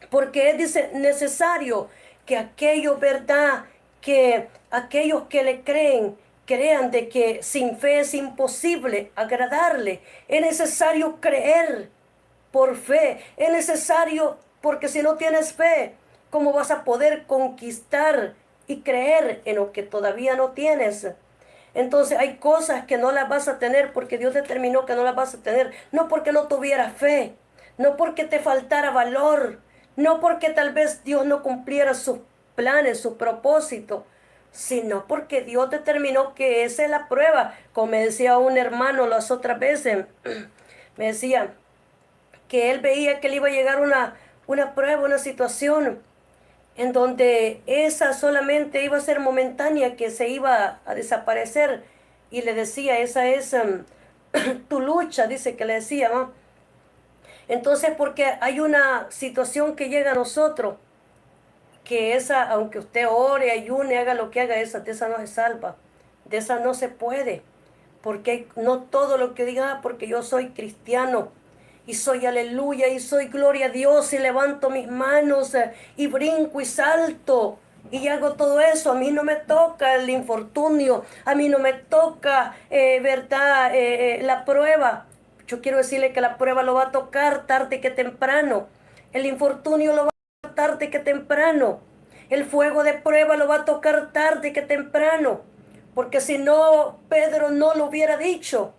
porque dice necesario que aquellos, ¿verdad? Que aquellos que le crean de que sin fe es imposible agradarle. Es necesario creer por fe, es necesario, porque si no tienes fe, ¿cómo vas a poder conquistar y creer en lo que todavía no tienes? Entonces hay cosas que no las vas a tener porque Dios determinó que no las vas a tener. No porque no tuvieras fe, no porque te faltara valor, no porque tal vez Dios no cumpliera sus planes, su propósito, sino porque Dios determinó que esa es la prueba. Como me decía un hermano las otras veces, me decía que él veía que le iba a llegar una prueba, una situación en donde esa solamente iba a ser momentánea, que se iba a desaparecer. Y le decía, esa es tu lucha, dice que le decía, ¿no? Entonces, porque hay una situación que llega a nosotros, que esa, aunque usted ore, ayune, haga lo que haga, de esa no se salva, de esa no se puede, porque no todo lo que diga, porque yo soy cristiano, y soy aleluya, y soy gloria a Dios, y levanto mis manos, y brinco y salto, y hago todo eso. A mí no me toca el infortunio, a mí no me toca, verdad, la prueba. Yo quiero decirle que la prueba lo va a tocar tarde que temprano. El infortunio lo va a tocar tarde que temprano. El fuego de prueba lo va a tocar tarde que temprano. Porque si no, Pedro no lo hubiera dicho.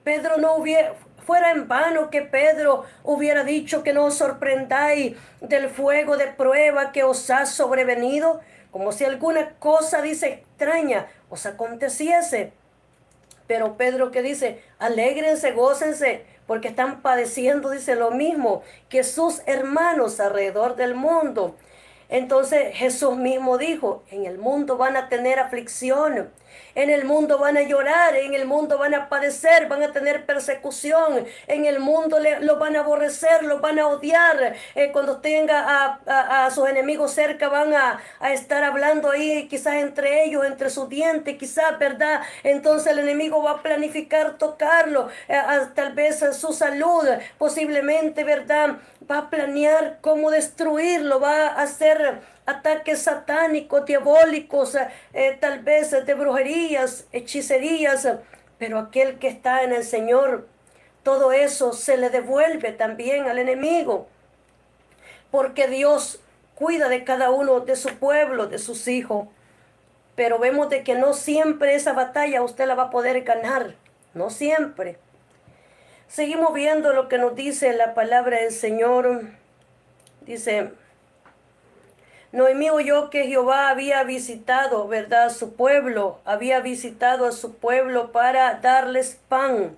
Pedro no hubiera, fuera en vano que Pedro hubiera dicho que no os sorprendáis del fuego de prueba que os ha sobrevenido, como si alguna cosa, dice, extraña os aconteciese. Pero Pedro que dice, alégrense, gócense, porque están padeciendo, dice, lo mismo que sus hermanos alrededor del mundo. Entonces Jesús mismo dijo, en el mundo van a tener aflicción, en el mundo van a llorar, en el mundo van a padecer, van a tener persecución, en el mundo los van a aborrecer, los van a odiar. Cuando tenga a sus enemigos cerca van a estar hablando ahí, quizás entre ellos, entre sus dientes, quizás, ¿verdad? Entonces el enemigo va a planificar tocarlo, tal vez su salud, posiblemente, ¿verdad? Va a planear cómo destruirlo, va a hacer ataques satánicos, diabólicos, tal vez de brujerías, hechicerías, pero aquel que está en el Señor, todo eso se le devuelve también al enemigo, porque Dios cuida de cada uno de su pueblo, de sus hijos. Pero vemos de que no siempre esa batalla usted la va a poder ganar, no siempre. Seguimos viendo lo que nos dice la palabra del Señor. Dice, Noemí oyó que Jehová había visitado, ¿verdad?, su pueblo, había visitado a su pueblo para darles pan.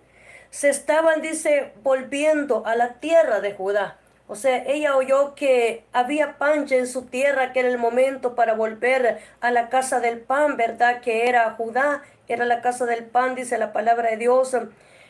Se estaban, dice, volviendo a la tierra de Judá. O sea, ella oyó que había pan ya en su tierra, que era el momento para volver a la casa del pan, ¿verdad?, que era Judá, era la casa del pan, dice la palabra de Dios.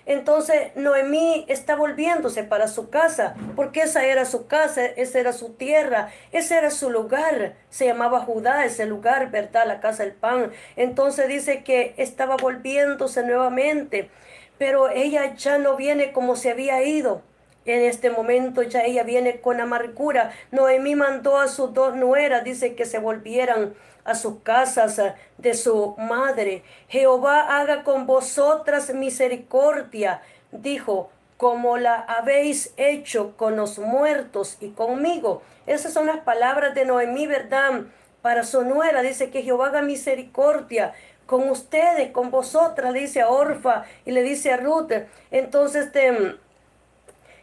Entonces Noemí está volviéndose para su casa, porque esa era su casa, esa era su tierra, ese era su lugar, se llamaba Judá, ese lugar, ¿verdad? La casa del pan. Entonces dice que estaba volviéndose nuevamente, pero ella ya no viene como se había ido. En este momento ya ella viene con amargura. Noemí mandó a sus dos nueras, dice que se volvieran a sus casas de su madre. Jehová haga con vosotras misericordia, dijo, como la habéis hecho con los muertos y conmigo. Esas son las palabras de Noemí, ¿verdad? Para su nuera, dice que Jehová haga misericordia con ustedes, con vosotras, le dice a Orfa y le dice a Ruth. Entonces,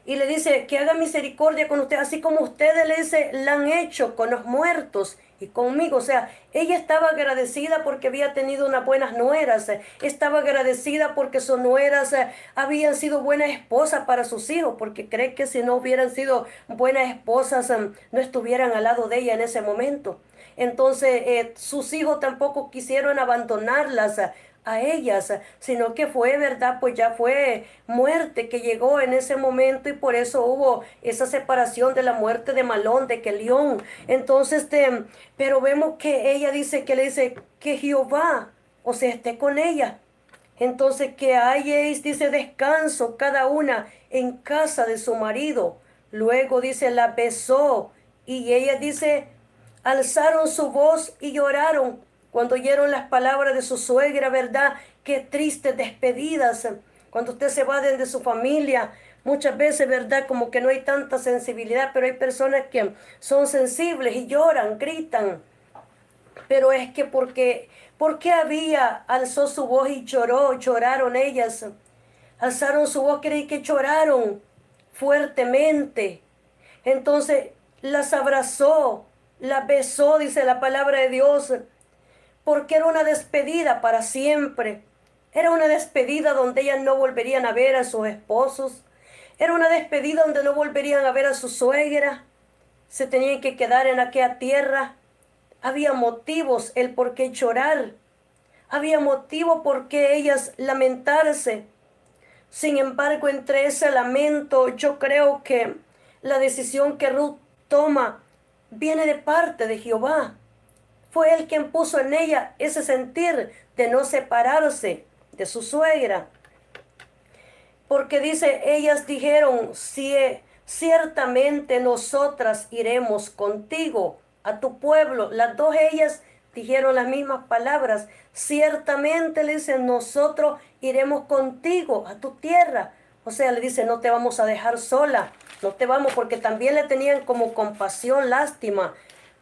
y le dice que haga misericordia con usted, así como ustedes, le dice, la han hecho con los muertos y conmigo. O sea, ella estaba agradecida porque había tenido unas buenas nueras, estaba agradecida porque sus nueras habían sido buenas esposas para sus hijos, porque cree que si no hubieran sido buenas esposas, no estuvieran al lado de ella en ese momento. Entonces, sus hijos tampoco quisieron abandonarlas a ellas, sino que fue, ¿verdad? Pues ya fue muerte que llegó en ese momento, y por eso hubo esa separación de la muerte de Malón, de Kelión. Entonces, pero vemos que ella dice, que le dice que Jehová, o sea, esté con ella. Entonces, que halléis, dice, descanso cada una en casa de su marido. Luego dice, la besó, y ella dice, alzaron su voz y lloraron cuando oyeron las palabras de su suegra, ¿verdad? Qué tristes despedidas. Cuando usted se va de su familia, muchas veces, ¿verdad? Como que no hay tanta sensibilidad, pero hay personas que son sensibles y lloran, gritan. Pero es que porque alzó su voz y lloraron ellas. Alzaron su voz, creí que lloraron fuertemente. Entonces las abrazó, las besó, dice la palabra de Dios, porque era una despedida para siempre. Era una despedida donde ellas no volverían a ver a sus esposos. Era una despedida donde no volverían a ver a su suegra. Se tenían que quedar en aquella tierra. Había motivos el por qué llorar. Había motivo por qué ellas lamentarse. Sin embargo, entre ese lamento, yo creo que la decisión que Ruth toma viene de parte de Jehová. Fue él quien puso en ella ese sentir de no separarse de su suegra. Porque dice, ellas dijeron, si ciertamente nosotras iremos contigo a tu pueblo. Las dos ellas dijeron las mismas palabras. Ciertamente, le dicen, nosotros iremos contigo a tu tierra. O sea, le dice, no te vamos a dejar sola. no te vamos, porque también le tenían como compasión, lástima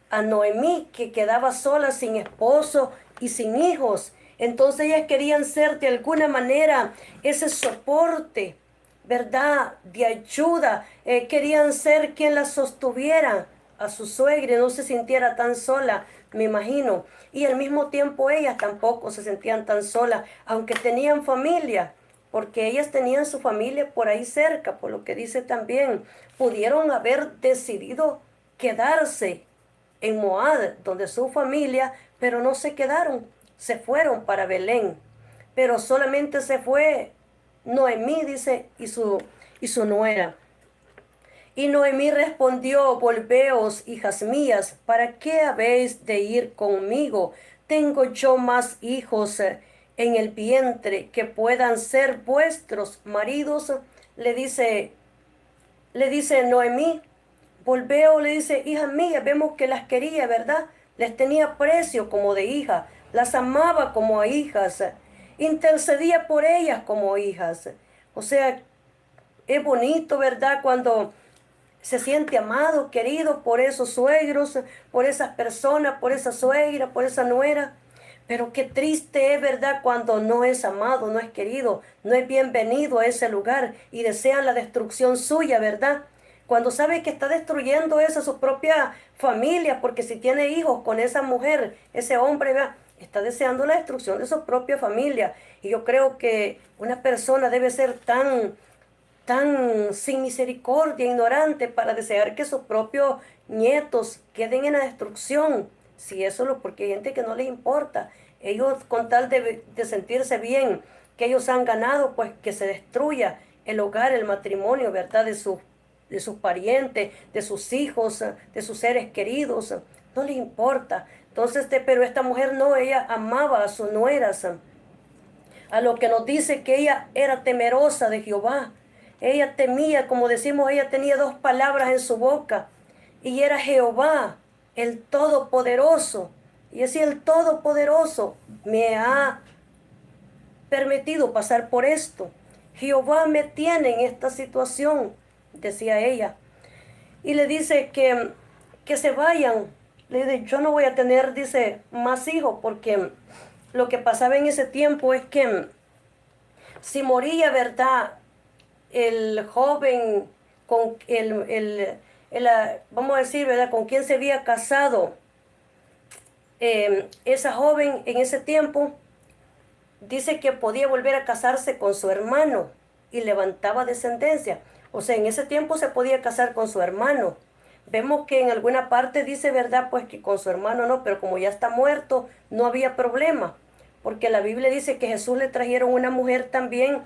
a Noemí, que quedaba sola, sin esposo y sin hijos. Entonces ellas querían ser de alguna manera ese soporte, ¿verdad? De ayuda. Querían ser quien la sostuviera a su suegra y no se sintiera tan sola, me imagino. Y al mismo tiempo ellas tampoco se sentían tan solas, aunque tenían familia, porque ellas tenían su familia por ahí cerca, por lo que dice también, pudieron haber decidido quedarse en Moab, donde su familia, pero no se quedaron, se fueron para Belén. Pero solamente se fue Noemí, dice, y su nuera. Y Noemí respondió, volveos, hijas mías, ¿para qué habéis de ir conmigo? Tengo yo más hijos en el vientre que puedan ser vuestros maridos. Le dice, le dice Noemí, volveo, le dice, hija mía, vemos que las quería, ¿verdad? Les tenía precio como de hija, las amaba como a hijas, intercedía por ellas como hijas. O sea, es bonito, ¿verdad? Cuando se siente amado, querido por esos suegros, por esas personas, por esa suegra, por esa nuera. Pero qué triste es, ¿verdad? Cuando no es amado, no es querido, no es bienvenido a ese lugar y desean la destrucción suya, ¿verdad? Cuando sabe que está destruyendo esa su propia familia, porque si tiene hijos con esa mujer, ese hombre, ¿verdad? Está deseando la destrucción de su propia familia. Y yo creo que una persona debe ser tan sin misericordia, ignorante, para desear que sus propios nietos queden en la destrucción. Si eso lo, porque hay gente que no les importa. Ellos con tal de sentirse bien, que ellos han ganado, pues que se destruya el hogar, el matrimonio, ¿verdad? De sus parientes, de sus hijos, de sus seres queridos. No les importa. Entonces, pero esta mujer no, ella amaba a sus nueras, a lo que nos dice que ella era temerosa de Jehová. Ella temía, como decimos, ella tenía dos palabras en su boca, y era Jehová, el Todopoderoso. Y así el Todopoderoso me ha permitido pasar por esto. Jehová me tiene en esta situación, decía ella. Y le dice que se vayan. Le dice, yo no voy a tener, dice, más hijos, porque lo que pasaba en ese tiempo es que si moría, ¿verdad? El joven con vamos a decir, ¿verdad? Con quien se había casado, esa joven en ese tiempo, dice que podía volver a casarse con su hermano y levantaba descendencia. O sea, en ese tiempo se podía casar con su hermano. Vemos que en alguna parte dice, ¿verdad? Pues que con su hermano no, pero como ya está muerto, no había problema. Porque la Biblia dice que Jesús le trajeron una mujer también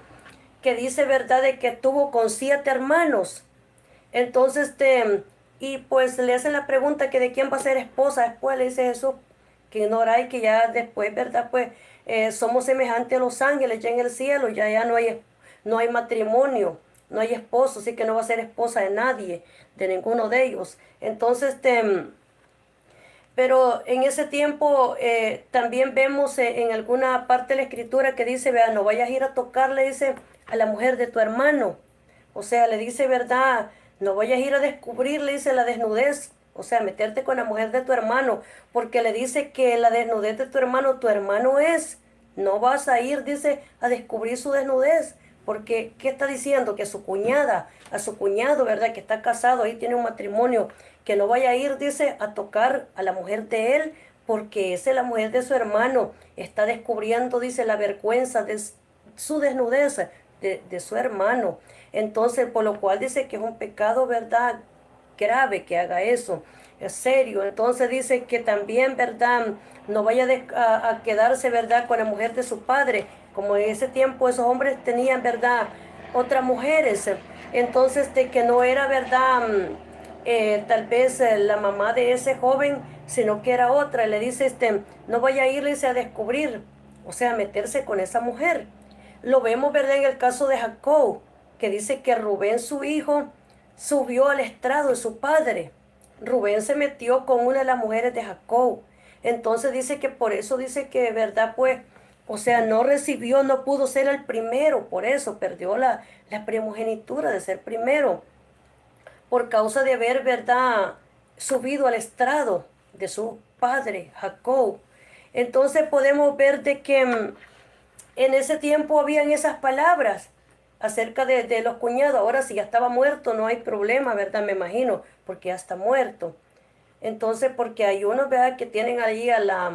que dice, ¿verdad? De que tuvo con 7 hermanos. Entonces, y pues le hacen la pregunta que de quién va a ser esposa. Después le dice Jesús que ignoráis que ya después, ¿verdad? Pues somos semejantes a los ángeles ya en el cielo, ya no hay matrimonio, no hay esposo, así que no va a ser esposa de nadie, de ninguno de ellos. Entonces, pero en ese tiempo también vemos en alguna parte de la escritura que dice, vea, no vayas a ir a tocarle, dice, a la mujer de tu hermano. O sea, le dice, verdad, no vayas a ir a descubrirle, dice, la desnudez. O sea, meterte con la mujer de tu hermano, porque le dice que la desnudez de tu hermano es. No vas a ir, dice, a descubrir su desnudez. Porque, ¿qué está diciendo? Que su cuñada, a su cuñado, ¿verdad? Que está casado, ahí tiene un matrimonio, que no vaya a ir, dice, a tocar a la mujer de él, porque esa es la mujer de su hermano. Está descubriendo, dice, la vergüenza de su desnudez, de su hermano. Entonces, por lo cual dice que es un pecado, ¿verdad? Grave que haga eso, es serio. Entonces dice que también, ¿verdad? No vaya a quedarse, ¿verdad? Con la mujer de su padre, como en ese tiempo esos hombres tenían, ¿verdad? Otras mujeres. Entonces, de que no era, ¿verdad? Tal vez la mamá de ese joven, sino que era otra. Le dice, no vaya a irse a descubrir, o sea, a meterse con esa mujer. Lo vemos, ¿verdad? En el caso de Jacob, que dice que Rubén, su hijo, subió al estrado de su padre. Rubén se metió con una de las mujeres de Jacob. Entonces dice que por eso dice que, ¿verdad? Pues, o sea, no recibió, no pudo ser el primero, por eso perdió la primogenitura de ser primero. por causa de haber, ¿verdad?, subido al estrado de su padre, Jacob. Entonces podemos ver de que en ese tiempo habían esas palabras acerca de los cuñados. Ahora si ya estaba muerto no hay problema, ¿verdad? Me imagino, porque ya está muerto. Entonces, porque hay unos, ¿verdad?, que tienen allí a la...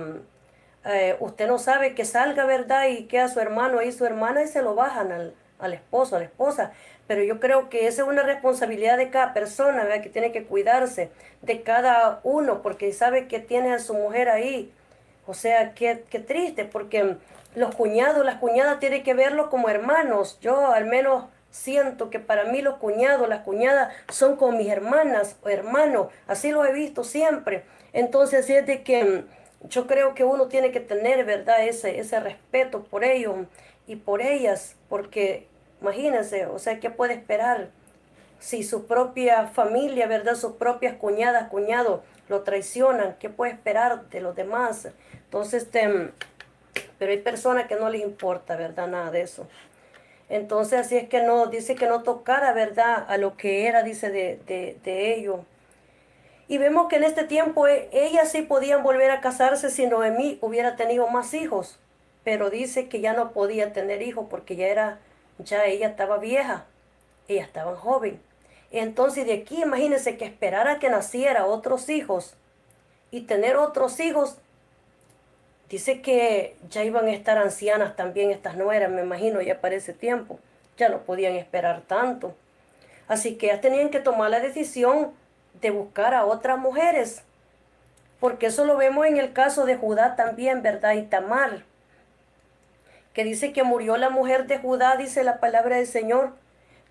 usted no sabe que salga, ¿verdad? Y que a su hermano y su hermana y se lo bajan al esposo, a la esposa. Pero yo creo que esa es una responsabilidad de cada persona, ¿verdad?, que tiene que cuidarse de cada uno, porque sabe que tiene a su mujer ahí. O sea, qué triste, porque los cuñados, las cuñadas tienen que verlo como hermanos. Yo al menos siento que para mí los cuñados, las cuñadas son como mis hermanas o hermanos. Así lo he visto siempre. Entonces es de que yo creo que uno tiene que tener, ¿verdad?, ese respeto por ellos y por ellas, porque imagínense, o sea, ¿qué puede esperar? Si su propia familia, ¿verdad?, sus propias cuñadas, cuñados lo traicionan, ¿qué puede esperar de los demás? Entonces, pero hay personas que no les importa, ¿verdad?, nada de eso. Entonces, así es que no, dice que no tocara, ¿verdad?, a lo que era, dice, de ellos. Y vemos que en este tiempo ellas sí podían volver a casarse si Noemí hubiera tenido más hijos, pero dice que ya no podía tener hijos porque ya ella estaba vieja, ella estaba joven. Entonces de aquí imagínense que esperar a que naciera otros hijos y tener otros hijos, dice que ya iban a estar ancianas también estas nueras, me imagino, ya para ese tiempo, ya no podían esperar tanto. Así que ellas tenían que tomar la decisión de buscar a otras mujeres, porque eso lo vemos en el caso de Judá también, ¿verdad? Y Tamar, que dice que murió la mujer de Judá, dice la palabra del Señor,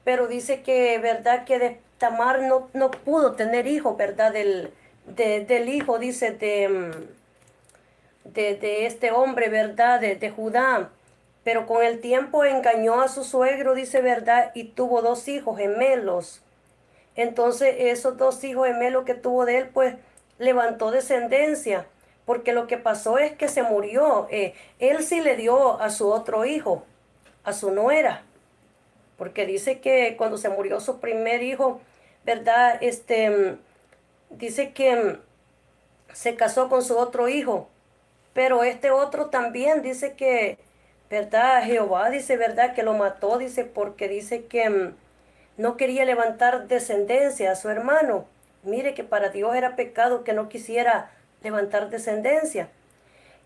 pero dice que, ¿verdad?, que de Tamar no pudo tener hijo, ¿verdad? Del hijo, dice, de este hombre, ¿verdad? De Judá. Pero con el tiempo engañó a su suegro, dice, ¿verdad? Y tuvo dos hijos gemelos. Entonces esos dos hijos gemelos que tuvo de él, pues levantó descendencia, porque lo que pasó es que se murió. Él sí le dio a su otro hijo, a su nuera, porque dice que cuando se murió su primer hijo, ¿verdad? Dice que se casó con su otro hijo, pero este otro también dice que, ¿verdad? Jehová dice, ¿verdad?, que lo mató, dice, porque dice que no quería levantar descendencia a su hermano. Mire que para Dios era pecado que no quisiera levantar descendencia.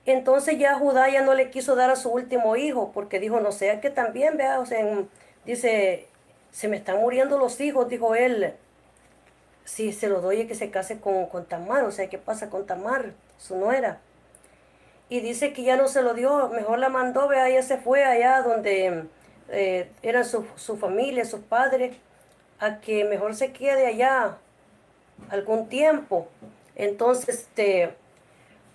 Entonces ya Judá ya no le quiso dar a su último hijo, porque dijo, no sea que también, vea, o sea, dice, se me están muriendo los hijos, dijo él, si se lo doy es que se case con Tamar, o sea, ¿qué pasa con Tamar, su nuera? Y dice que ya no se lo dio, mejor la mandó, vea, ella se fue allá donde era su familia, sus padres, a que mejor se quede allá algún tiempo. Entonces,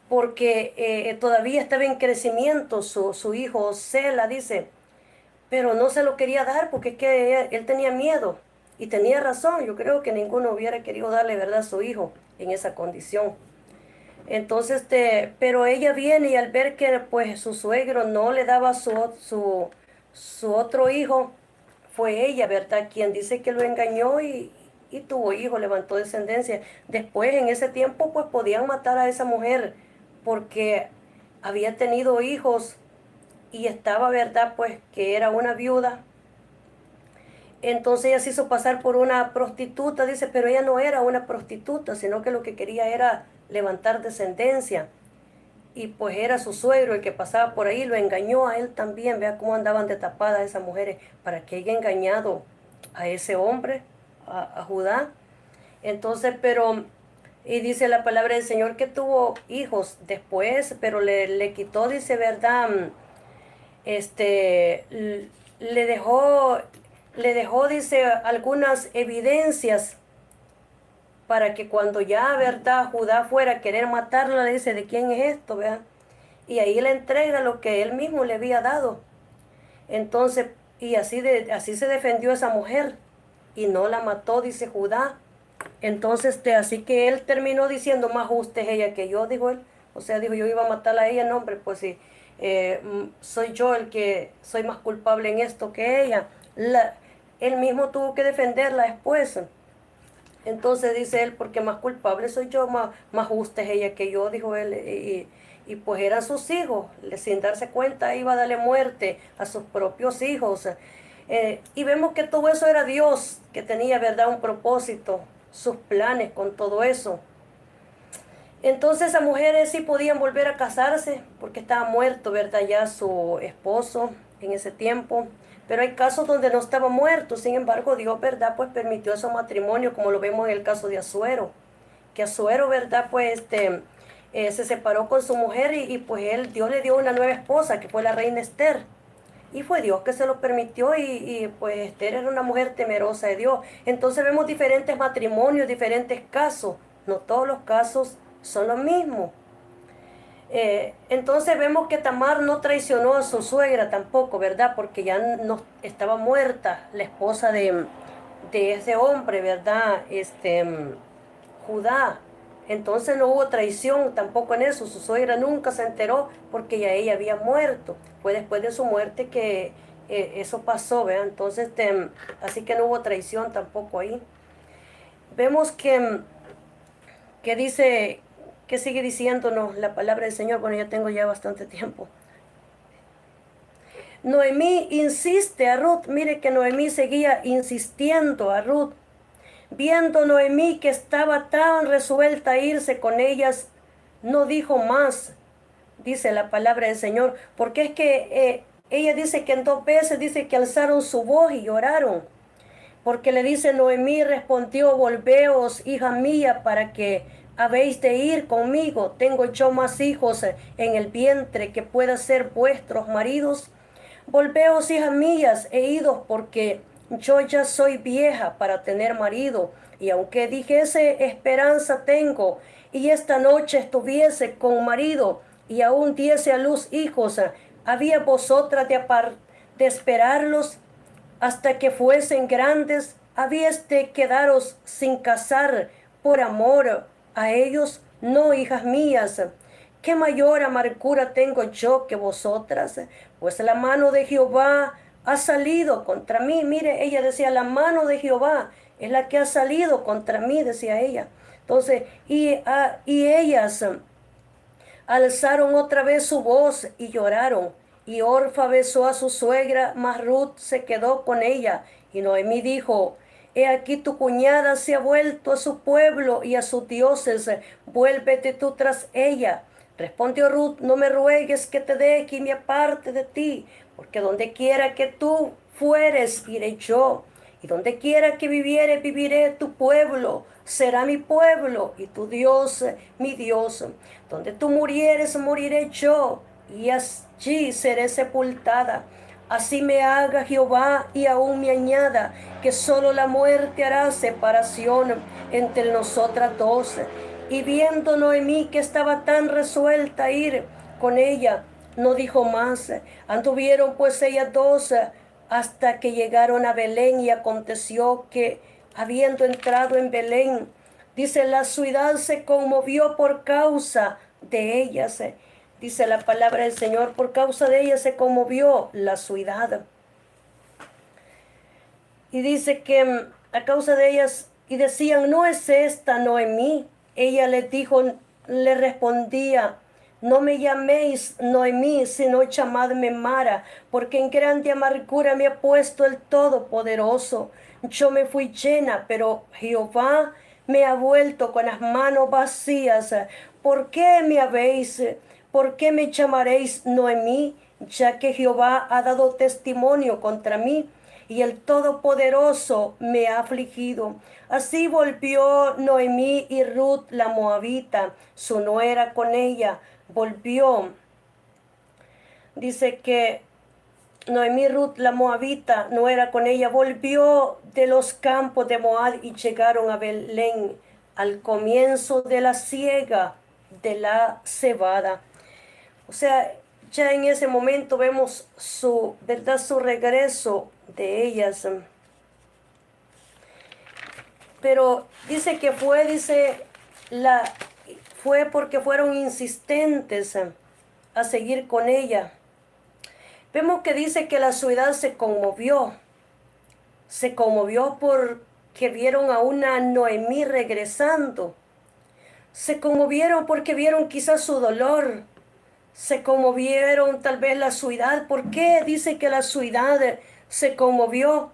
porque todavía estaba en crecimiento su hijo Sela, dice, pero no se lo quería dar porque es que él tenía miedo y tenía razón. Yo creo que ninguno hubiera querido darle, verdad, a su hijo en esa condición. Entonces, pero ella viene y al ver que pues su suegro no le daba su otro hijo, fue ella, ¿verdad?, quien dice que lo engañó y tuvo hijo, levantó descendencia. Después, en ese tiempo, pues podían matar a esa mujer porque había tenido hijos y estaba, ¿verdad?, pues que era una viuda. Entonces ella se hizo pasar por una prostituta, dice, pero ella no era una prostituta, sino que lo que quería era levantar descendencia. Y pues era su suegro el que pasaba por ahí, lo engañó a él también. Vea cómo andaban de tapadas esas mujeres para que haya engañado a ese hombre, a Judá. Entonces, pero, y dice la palabra del Señor que tuvo hijos después, pero le quitó, dice, ¿verdad? Este, le dejó, dice, algunas evidencias para que cuando ya, ¿verdad?, Judá fuera a querer matarla, le dice, ¿de quién es esto, vea? Y ahí le entrega lo que él mismo le había dado. Entonces, y así se defendió esa mujer y no la mató, dice Judá. Entonces, así que él terminó diciendo, más justa es ella que yo, dijo él. O sea, dijo, yo iba a matarla a ella, no, hombre, pues sí, soy yo el que soy más culpable en esto que ella. Él mismo tuvo que defenderla después. Entonces dice él, porque más culpable soy yo, más justa es ella que yo, dijo él. Y pues eran sus hijos, sin darse cuenta iba a darle muerte a sus propios hijos. Y vemos que todo eso era Dios, que tenía, ¿verdad?, un propósito, sus planes con todo eso. Entonces esas mujeres sí podían volver a casarse porque estaba muerto, ¿verdad?, ya su esposo en ese tiempo. Pero hay casos donde no estaba muerto, sin embargo Dios, ¿verdad?, pues permitió esos matrimonios, como lo vemos en el caso de Asuero, que Asuero, ¿verdad?, pues se separó con su mujer pues Dios le dio una nueva esposa, que fue la reina Esther. Y fue Dios que se lo permitió pues Esther era una mujer temerosa de Dios. Entonces vemos diferentes matrimonios, diferentes casos. No todos los casos son los mismos. Entonces vemos que Tamar no traicionó a su suegra tampoco, ¿verdad? Porque ya no estaba muerta la esposa de ese hombre, ¿verdad? Judá. Entonces no hubo traición tampoco en eso. Su suegra nunca se enteró porque ya ella había muerto. Fue después de su muerte que eso pasó, ¿verdad? Entonces, así que no hubo traición tampoco ahí. Vemos que dice, que sigue diciéndonos la palabra del Señor. Bueno, ya tengo ya bastante tiempo. Noemí insiste a Ruth. Mire que Noemí seguía insistiendo a Ruth. Viendo Noemí que estaba tan resuelta a irse con ellas, no dijo más, dice la palabra del Señor, porque es que ella dice que en 2 veces dice que alzaron su voz y lloraron, porque le dice Noemí, respondió, volveos, hija mía, para que habéis de ir conmigo, tengo yo más hijos en el vientre que puedan ser vuestros maridos. Volveos, hijas mías, e idos, porque yo ya soy vieja para tener marido, y aunque dijese esperanza tengo, y esta noche estuviese con marido, y aún diese a luz hijos, ¿había vosotras de esperarlos hasta que fuesen grandes? ¿Habíais de quedaros sin casar por amor a ellos? No, hijas mías, ¿qué mayor amargura tengo yo que vosotras? Pues la mano de Jehová ha salido contra mí. Mire, ella decía, la mano de Jehová es la que ha salido contra mí, decía ella. Entonces, y ellas alzaron otra vez su voz y lloraron. Y Orfa besó a su suegra, mas Ruth se quedó con ella. Y Noemí dijo, he aquí tu cuñada se ha vuelto a su pueblo y a sus dioses, vuélvete tú tras ella. Respondió Ruth, no me ruegues que te deje y me aparte de ti, porque donde quiera que tú fueres, iré yo. Y donde quiera que viviere, viviré. Tu pueblo será mi pueblo y tu Dios mi Dios. Donde tú murieres, moriré yo, y allí seré sepultada. Así me haga Jehová y aún me añada, que solo la muerte hará separación entre nosotras dos. Y viendo Noemí que estaba tan resuelta a ir con ella, no dijo más. Anduvieron pues ellas dos hasta que llegaron a Belén, y aconteció que, habiendo entrado en Belén, dice, la ciudad se conmovió por causa de ellas. Dice la palabra del Señor, por causa de ellas se conmovió la ciudad. Y dice que a causa de ellas, y decían, no es esta Noemí. Ella les dijo, le respondía, no me llaméis Noemí, sino llamadme Mara, porque en grande amargura me ha puesto el Todopoderoso. Yo me fui llena, pero Jehová me ha vuelto con las manos vacías. ¿Por qué me habéis, por qué me llamaréis Noemí, ya que Jehová ha dado testimonio contra mí? Y el Todopoderoso me ha afligido. Así volvió Noemí y Ruth la moabita, su nuera, con ella. Volvió. Dice que Noemí, Ruth la moabita, nuera, con ella, volvió de los campos de Moab y llegaron a Belén al comienzo de la siega de la cebada. O sea, ya en ese momento vemos su, ¿verdad?, su regreso de ellas. Pero dice que fue, fue porque fueron insistentes a seguir con ella. Vemos que dice que la ciudad se conmovió que vieron a una Noemí regresando. Se conmovieron porque vieron quizás su dolor. Se conmovieron tal vez la ciudad. ¿Por qué dice que la ciudad se conmovió?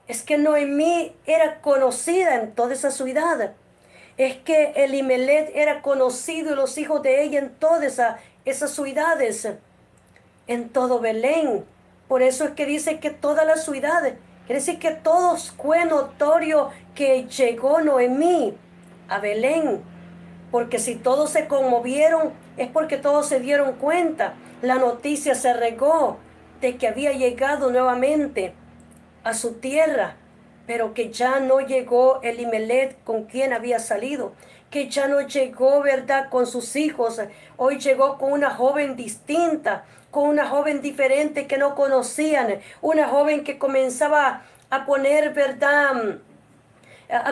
Es que Noemí era conocida en toda esa ciudad. Es que Elimelech era conocido y los hijos de ella en todas esas ciudades, en todo Belén. Por eso es que dice que todas las ciudades, quiere decir que todos fue notorio que llegó Noemí a Belén. Porque si todos se conmovieron, es porque todos se dieron cuenta. La noticia se regó de que había llegado nuevamente a su tierra, pero que ya no llegó Elimelech con quien había salido, que ya no llegó, ¿verdad?, con sus hijos. Hoy llegó con una joven distinta, con una joven diferente que no conocían, una joven que comenzaba a poner, ¿verdad?,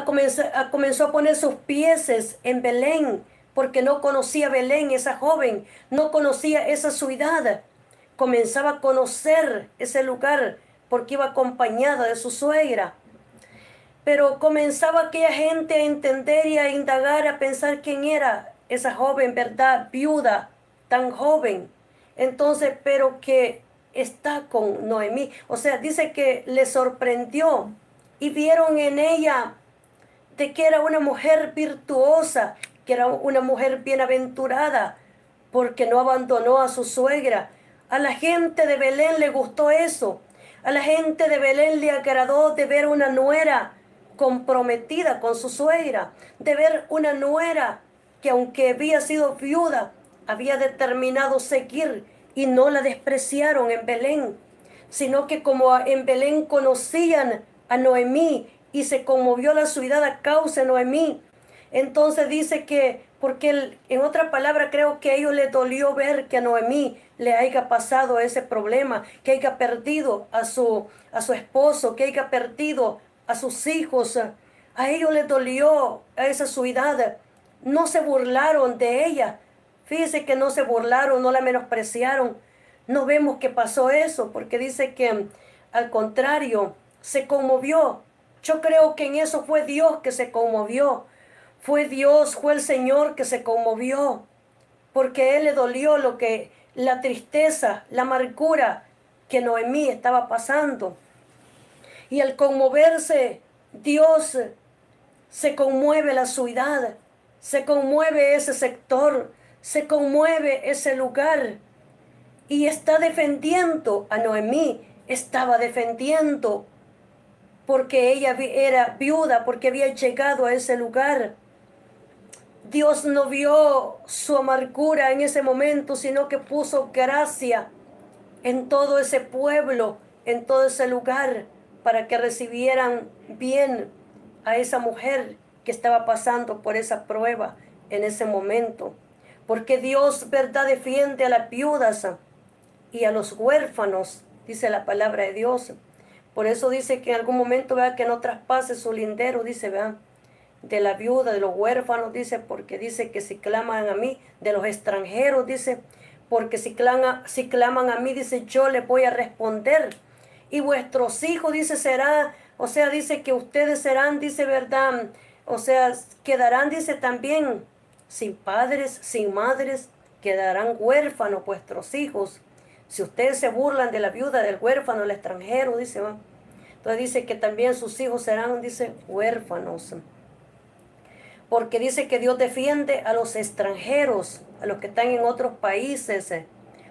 comenzó a poner sus pies en Belén, porque no conocía Belén, esa joven, no conocía esa ciudad. Comenzaba a conocer ese lugar porque iba acompañada de su suegra. Pero comenzaba aquella gente a entender y a indagar, a pensar quién era esa joven, ¿verdad? Viuda, tan joven. Entonces, pero que está con Noemí. O sea, dice que le sorprendió y vieron en ella de que era una mujer virtuosa, que era una mujer bienaventurada, porque no abandonó a su suegra. A la gente de Belén le gustó eso. A la gente de Belén le agradó de ver una nuera comprometida con su suegra, de ver una nuera que aunque había sido viuda, había determinado seguir y no la despreciaron en Belén, sino que como en Belén conocían a Noemí y se conmovió la ciudad a causa de Noemí. Entonces dice que, porque en otra palabra creo que a ellos les dolió ver que a Noemí le haya pasado ese problema, que haya perdido a su esposo, que haya perdido a sus hijos. A ellos les dolió a esa ciudad. No se burlaron de ella. Fíjese que no se burlaron, no la menospreciaron. No vemos que pasó eso, porque dice que al contrario, se conmovió. Yo creo que en eso fue Dios que se conmovió. Fue Dios, fue el Señor que se conmovió, porque a Él le dolió la tristeza, la amargura que Noemí estaba pasando. Y al conmoverse, Dios se conmueve la ciudad, se conmueve ese sector, se conmueve ese lugar. Y está defendiendo a Noemí, estaba defendiendo porque ella era viuda, porque había llegado a ese lugar. Dios no vio su amargura en ese momento, sino que puso gracia en todo ese pueblo, en todo ese lugar, para que recibieran bien a esa mujer que estaba pasando por esa prueba en ese momento. Porque Dios, ¿verdad?, defiende a las viudas y a los huérfanos, dice la palabra de Dios. Por eso dice que en algún momento, vea, que no traspase su lindero, dice, vea, de la viuda, de los huérfanos, dice, porque dice que si claman a mí, de los extranjeros, dice, porque si claman a mí, dice, yo les voy a responder. Y vuestros hijos, dice, será, o sea, dice que ustedes serán, dice, verdad, o sea, quedarán, dice, también sin padres, sin madres, quedarán huérfanos vuestros hijos. Si ustedes se burlan de la viuda, del huérfano, del extranjero, dice, va. Entonces dice que también sus hijos serán, dice, huérfanos. Porque dice que Dios defiende a los extranjeros, a los que están en otros países.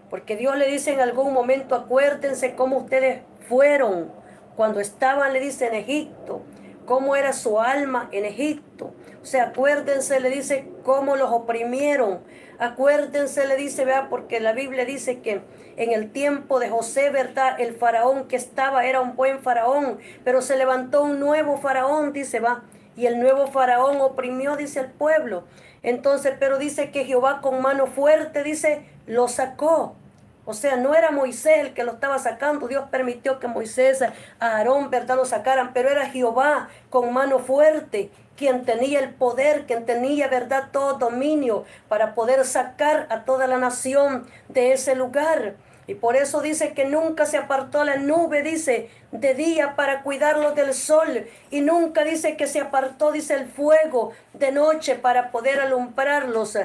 Porque Dios le dice en algún momento, acuérdense cómo ustedes fueron cuando estaban, le dice, en Egipto, cómo era su alma en Egipto. O sea, acuérdense, le dice, cómo los oprimieron. Acuérdense, le dice, vea, porque la Biblia dice que en el tiempo de José, verdad, el faraón que estaba era un buen faraón, pero se levantó un nuevo faraón, dice, va. Y el nuevo faraón oprimió, dice, al pueblo. Entonces, pero dice que Jehová con mano fuerte, dice, lo sacó. O sea, no era Moisés el que lo estaba sacando. Dios permitió que Moisés, a Aarón, verdad, lo sacaran. Pero era Jehová con mano fuerte, quien tenía el poder, quien tenía, verdad, todo dominio para poder sacar a toda la nación de ese lugar. Y por eso dice que nunca se apartó la nube, dice, de día para cuidarlos del sol. Y nunca dice que se apartó, dice, el fuego de noche para poder alumbrarlos.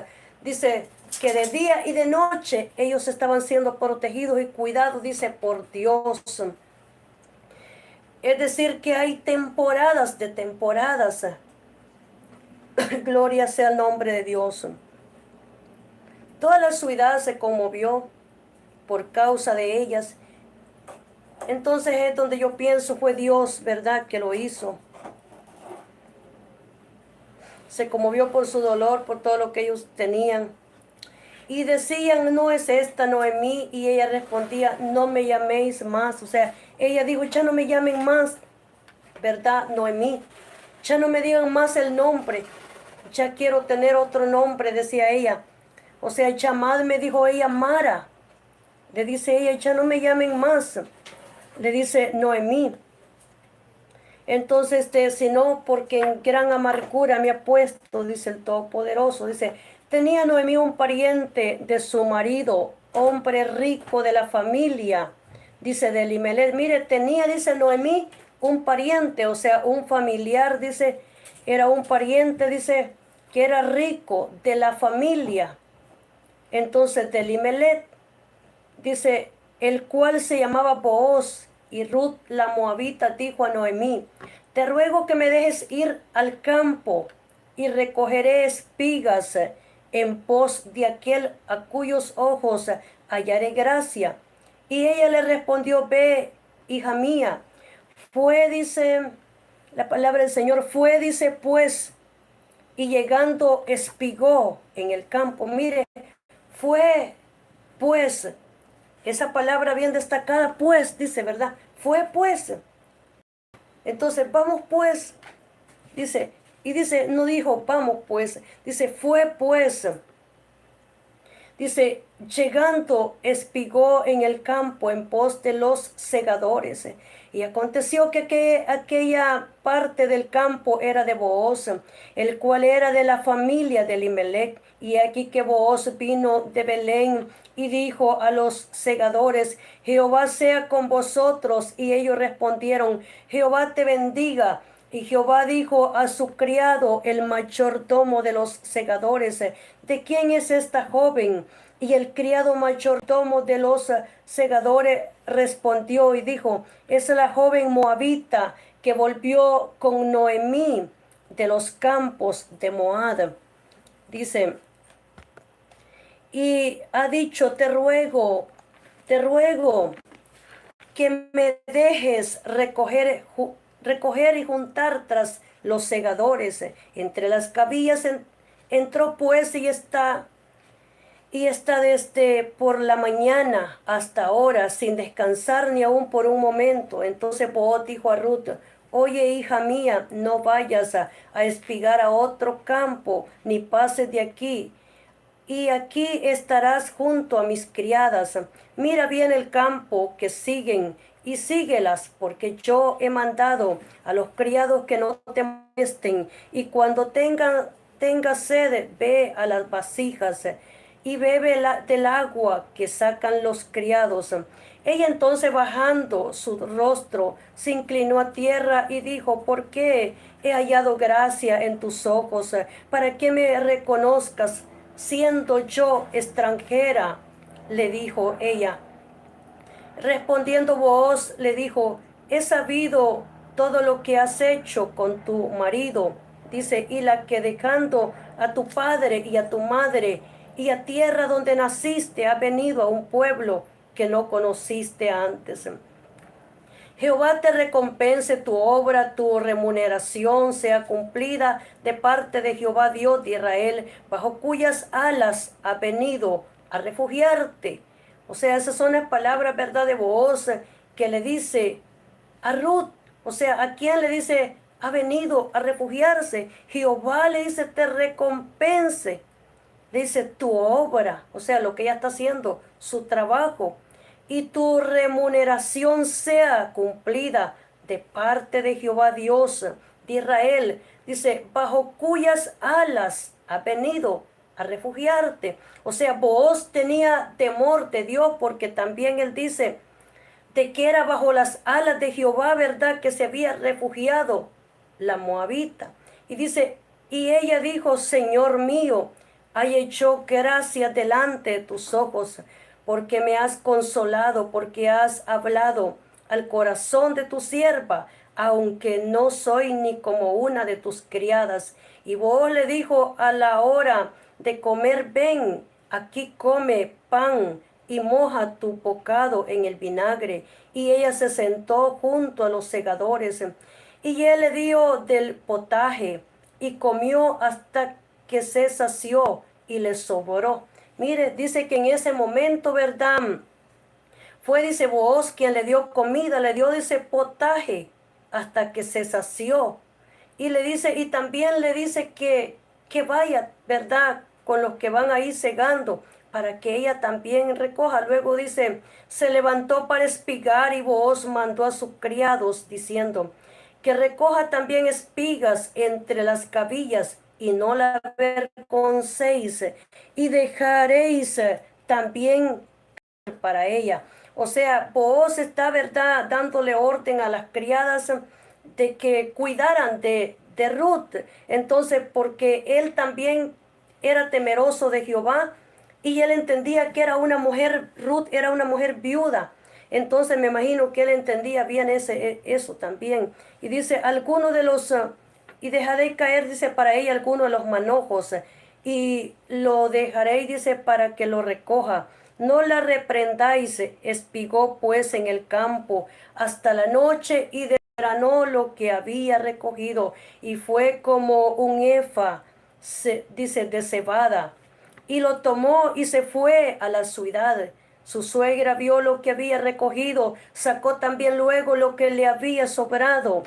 Dice que de día y de noche ellos estaban siendo protegidos y cuidados, dice, por Dios. Es decir, que hay temporadas de temporadas. Gloria sea el nombre de Dios. Toda la ciudad se conmovió por causa de ellas. Entonces es donde yo pienso fue Dios, ¿verdad?, que lo hizo. Se conmovió por su dolor, por todo lo que ellos tenían. Y decían, no es esta Noemí. Y ella respondía, no me llaméis más. O sea, ella dijo, ya no me llamen más, ¿verdad, Noemí? Ya no me digan más el nombre. Ya quiero tener otro nombre, decía ella. O sea, llamadme, dijo ella, Mara. Le dice ella, ya no me llamen más. Le dice Noemí. Entonces, sino porque en gran amargura me ha puesto, dice el Todopoderoso. Dice, tenía Noemí un pariente de su marido, hombre rico de la familia, dice de Elimelech. Mire, tenía, dice Noemí, un pariente, o sea, un familiar, dice, era un pariente, dice, que era rico de la familia. Entonces, de Elimelech, dice, el cual se llamaba Booz, y Ruth la moabita dijo a Noemí, te ruego que me dejes ir al campo y recogeré espigas en pos de aquel a cuyos ojos hallaré gracia. Y ella le respondió, ve, hija mía. Fue, dice la palabra del Señor, fue, dice, pues, y llegando espigó en el campo. Mire, fue, pues, esa palabra bien destacada, pues, dice, ¿verdad? Fue pues. Entonces, vamos pues, dice, y dice, no dijo, vamos pues, dice, fue pues. Dice, llegando, espigó en el campo en pos de los segadores. Y aconteció que aquella parte del campo era de Booz, el cual era de la familia de Elimelech. Y aquí que Booz vino de Belén y dijo a los segadores, Jehová sea con vosotros. Y ellos respondieron, Jehová te bendiga. Y Jehová dijo a su criado, el mayordomo de los segadores, ¿de quién es esta joven? Y el criado mayordomo de los segadores respondió y dijo, es la joven moabita que volvió con Noemí de los campos de Moab. Dice, y ha dicho, te ruego que me dejes recoger y juntar tras los segadores. Entre las cabillas entró pues y está desde por la mañana hasta ahora sin descansar ni aún por un momento. Entonces Booz dijo a Ruth, oye, hija mía, no vayas a espigar a otro campo, ni pases de aquí, y aquí estarás junto a mis criadas. Mira bien el campo que siguen y síguelas, porque yo he mandado a los criados que no te molesten. Y cuando tengas sed, ve a las vasijas y bebe del agua que sacan los criados. Ella entonces, bajando su rostro, se inclinó a tierra y dijo, ¿por qué he hallado gracia en tus ojos? ¿Para que me reconozcas siendo yo extranjera? Le dijo ella. Respondiendo Booz, le dijo, he sabido todo lo que has hecho con tu marido. Dice, y la que dejando a tu padre y a tu madre y a tierra donde naciste, ha venido a un pueblo que no conociste antes. Jehová te recompense tu obra, tu remuneración sea cumplida de parte de Jehová Dios de Israel, bajo cuyas alas ha venido a refugiarte. O sea, esas son las palabras, ¿verdad?, de Booz, que le dice a Ruth. O sea, ¿a quién le dice? Ha venido a refugiarse. Jehová le dice, te recompense. Le dice, tu obra, o sea, lo que ella está haciendo, su trabajo, y tu remuneración sea cumplida de parte de Jehová Dios de Israel. Dice, bajo cuyas alas ha venido a refugiarte. O sea, Booz tenía temor de Dios porque también él dice de que era bajo las alas de Jehová, ¿verdad? Que se había refugiado la moabita. Y dice, y ella dijo, Señor mío, hay hecho gracia delante de tus ojos, porque me has consolado, porque has hablado al corazón de tu sierva, aunque no soy ni como una de tus criadas. Y vos le dijo a la hora de comer, ven, aquí come pan y moja tu bocado en el vinagre. Y ella se sentó junto a los segadores, y él le dio del potaje, y comió hasta que se sació y le sobró. Mire, dice que en ese momento, ¿verdad? Fue, dice Booz, quien le dio comida, le dio, dice, potaje hasta que se sació. Y le dice, y también le dice que vaya, ¿verdad? Con los que van ahí segando, para que ella también recoja. Luego dice, se levantó para espigar, y Booz mandó a sus criados diciendo, que recoja también espigas entre las cabillas, y no la avergoncéis, y dejaréis también para ella. O sea, Booz está, ¿verdad?, dándole orden a las criadas de que cuidaran de Ruth. Entonces, porque él también era temeroso de Jehová, y él entendía que era una mujer, Ruth era una mujer viuda. Entonces me imagino que él entendía bien eso también. Y dice, alguno de los, y dejaré caer, dice, para ella alguno de los manojos, y lo dejaréis, dice, para que lo recoja. No la reprendáis. Espigó pues en el campo hasta la noche, y desgranó lo que había recogido, y fue como un efa, dice, de cebada. Y lo tomó y se fue a la ciudad. Su suegra vio lo que había recogido, sacó también luego lo que le había sobrado,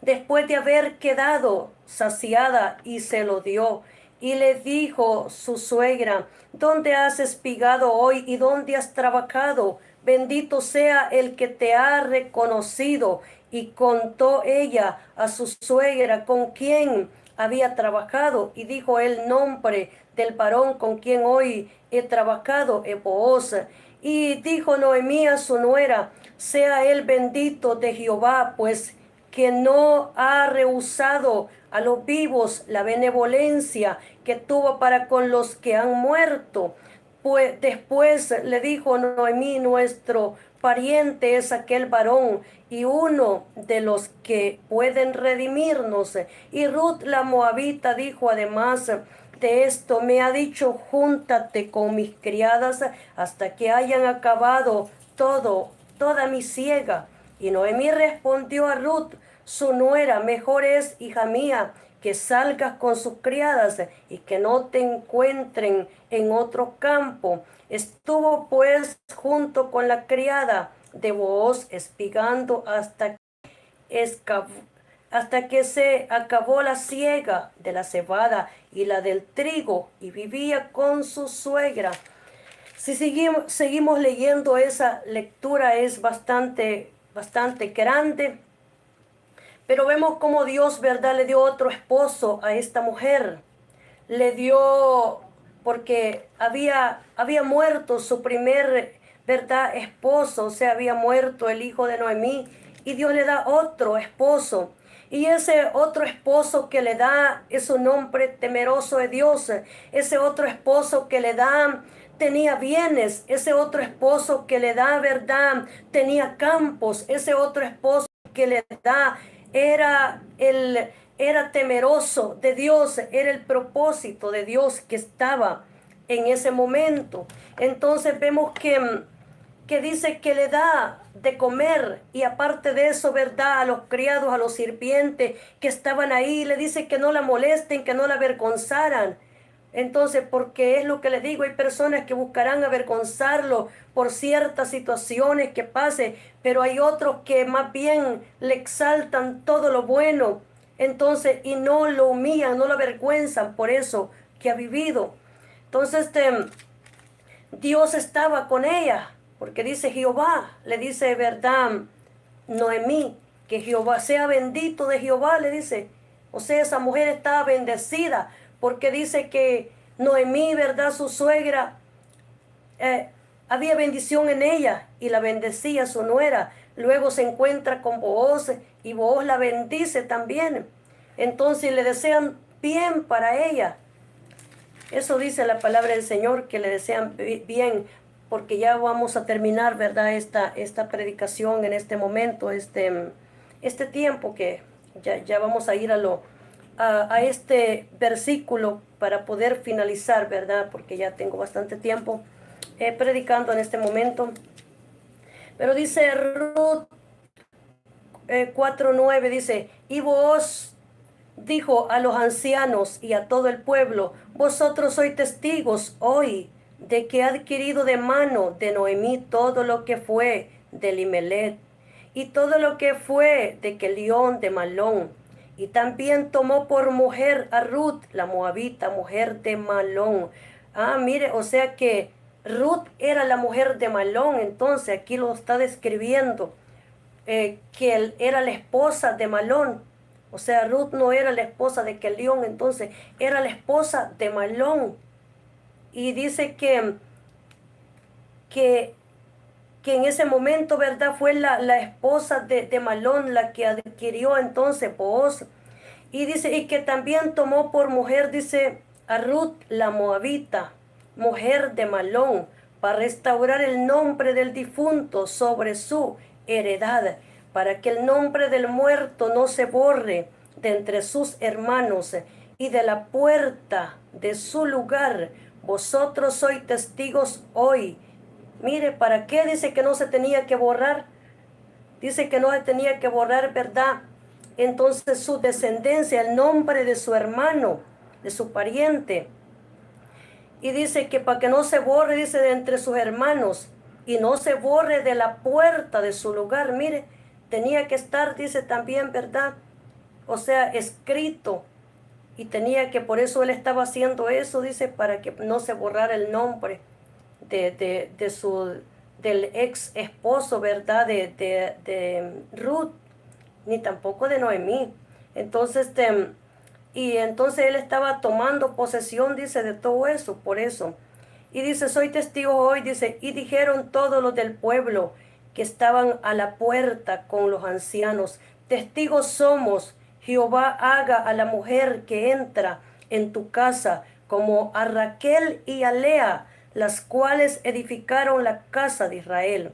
después de haber quedado saciada, y se lo dio. Y le dijo su suegra, ¿dónde has espigado hoy y dónde has trabajado? Bendito sea el que te ha reconocido. Y contó ella a su suegra con quien había trabajado, y dijo el nombre del varón con quien hoy he trabajado, Booz. Y dijo Noemí a su nuera, sea él bendito de Jehová, pues que no ha rehusado a los vivos la benevolencia que tuvo para con los que han muerto. Pues después le dijo Noemí, nuestro pariente es aquel varón, y uno de los que pueden redimirnos. Y Ruth la moabita dijo además de esto, me ha dicho, júntate con mis criadas hasta que hayan acabado toda mi siega. Y Noemí respondió a Ruth, su nuera, mejor es, hija mía, que salgas con sus criadas y que no te encuentren en otro campo. Estuvo pues junto con la criada de Booz espigando hasta que se acabó la siega de la cebada y la del trigo, y vivía con su suegra. Si seguimos leyendo, esa lectura es bastante grande, pero vemos cómo Dios, ¿verdad?, le dio otro esposo a esta mujer. Le dio, porque había muerto su primer, ¿verdad?, esposo, o sea, había muerto el hijo de Noemí, y Dios le da otro esposo. Y ese otro esposo que le da es un hombre temeroso de Dios. Ese otro esposo que le da tenía bienes. Ese otro esposo que le da, ¿verdad?, tenía campos. Ese otro esposo que le da era temeroso de Dios, era el propósito de Dios que estaba en ese momento. Entonces vemos que dice que le da de comer, y aparte de eso, ¿verdad?, a los criados, a los sirvientes que estaban ahí, le dice que no la molesten, que no la avergonzaran. Entonces, porque es lo que les digo, hay personas que buscarán avergonzarlo por ciertas situaciones que pase, pero hay otros que más bien le exaltan todo lo bueno, entonces, y no lo humillan, no lo avergüenzan por eso que ha vivido. Entonces, Dios estaba con ella, porque dice Jehová, le dice, verdad, Noemí, que Jehová sea bendito de Jehová, le dice. O sea, esa mujer estaba bendecida, porque dice que Noemí, ¿verdad? Su suegra, había bendición en ella y la bendecía su nuera. Luego se encuentra con Booz y Booz la bendice también. Entonces le desean bien para ella. Eso dice la palabra del Señor, que le desean bien, porque ya vamos a terminar, ¿verdad? Esta predicación en este momento, este tiempo que ya vamos a ir a este versículo para poder finalizar, ¿verdad? Porque ya tengo bastante tiempo predicando en este momento. Pero dice Ruth 4:9, dice, y vos dijo a los ancianos y a todo el pueblo, vosotros sois testigos hoy de que he adquirido de mano de Noemí todo lo que fue de Elimelech y todo lo que fue de Kelión de Malón. Y también tomó por mujer a Ruth, la moabita, mujer de Malón. Ah, mire, o sea que Ruth era la mujer de Malón, entonces aquí lo está describiendo, que él era la esposa de Malón. O sea, Ruth no era la esposa de Kelión, entonces era la esposa de Malón. Y dice que, que en ese momento, ¿verdad? Fue la esposa de Malón la que adquirió entonces Booz. Y dice, y que también tomó por mujer, dice, a Ruth la moabita, mujer de Malón, para restaurar el nombre del difunto sobre su heredad, para que el nombre del muerto no se borre de entre sus hermanos, y de la puerta de su lugar. Vosotros sois testigos hoy. Mire, ¿para qué dice que no se tenía que borrar? Dice que no se tenía que borrar, ¿verdad? Entonces su descendencia, el nombre de su hermano, de su pariente. Y dice que para que no se borre, dice, de entre sus hermanos, y no se borre de la puerta de su lugar. Mire, tenía que estar, dice también, ¿verdad? O sea, escrito. Y tenía que, por eso él estaba haciendo eso, dice, para que no se borrara el nombre del ex esposo, ¿verdad? De Ruth, ni tampoco de Noemí. Entonces, y entonces él estaba tomando posesión, dice, de todo eso, por eso. Y dice, soy testigo hoy, dice, y dijeron todos los del pueblo que estaban a la puerta con los ancianos, testigos somos, Jehová haga a la mujer que entra en tu casa como a Raquel y a Lea, las cuales edificaron la casa de Israel.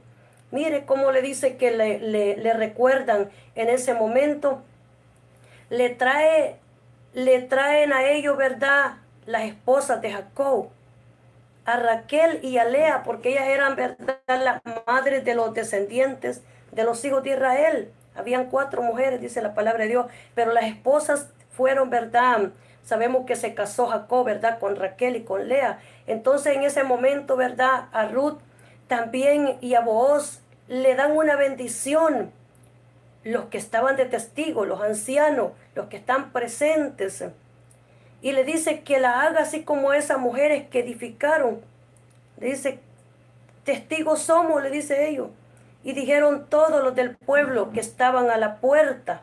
Mire cómo le dice que le recuerdan en ese momento, le traen a ellos, ¿verdad? Las esposas de Jacob, a Raquel y a Lea, porque ellas eran, ¿verdad?, las madres de los descendientes de los hijos de Israel. Habían 4 mujeres, dice la palabra de Dios, pero las esposas fueron, ¿verdad? Sabemos que se casó Jacob, ¿verdad?, con Raquel y con Lea. Entonces en ese momento, ¿verdad?, a Ruth también y a Booz le dan una bendición. Los que estaban de testigo, los ancianos, los que están presentes. Y le dice que la haga así como esas mujeres que edificaron. Le dice, testigos somos, le dice ellos. Y dijeron todos los del pueblo que estaban a la puerta.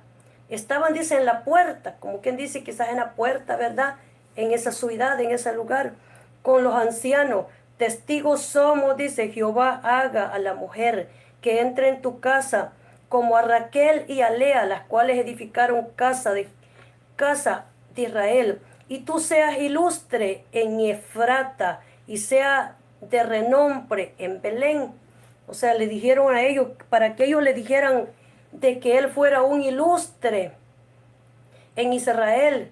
Estaban, dice, en la puerta, como quien dice, quizás en la puerta, ¿verdad? En esa ciudad, en ese lugar, con los ancianos. Testigos somos, dice, Jehová haga a la mujer que entre en tu casa, como a Raquel y a Lea, las cuales edificaron casa de Israel. Y tú seas ilustre en Efrata y sea de renombre en Belén. O sea, le dijeron a ellos, para que ellos le dijeran de que él fuera un ilustre en Israel,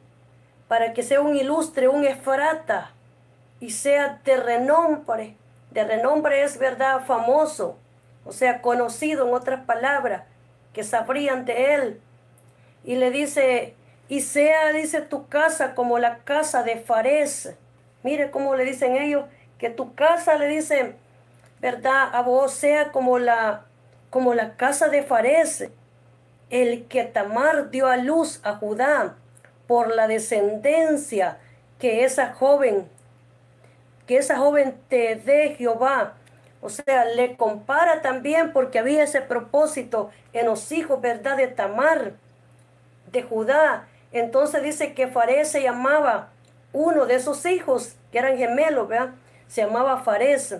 para que sea un ilustre, un Efrata, y sea de renombre. De renombre es, verdad, famoso, o sea, conocido, en otras palabras, que sabrían de él. Y le dice, y sea, dice, tu casa como la casa de Fares. Mire cómo le dicen ellos, que tu casa, le dicen, ¿verdad?, a vos sea como la casa de Fares, el que Tamar dio a luz a Judá por la descendencia que esa joven te dé Jehová. O sea, le compara también porque había ese propósito en los hijos, ¿verdad?, de Tamar, de Judá. Entonces dice que Fares se llamaba uno de esos hijos, que eran gemelos, ¿verdad? Se llamaba Fares.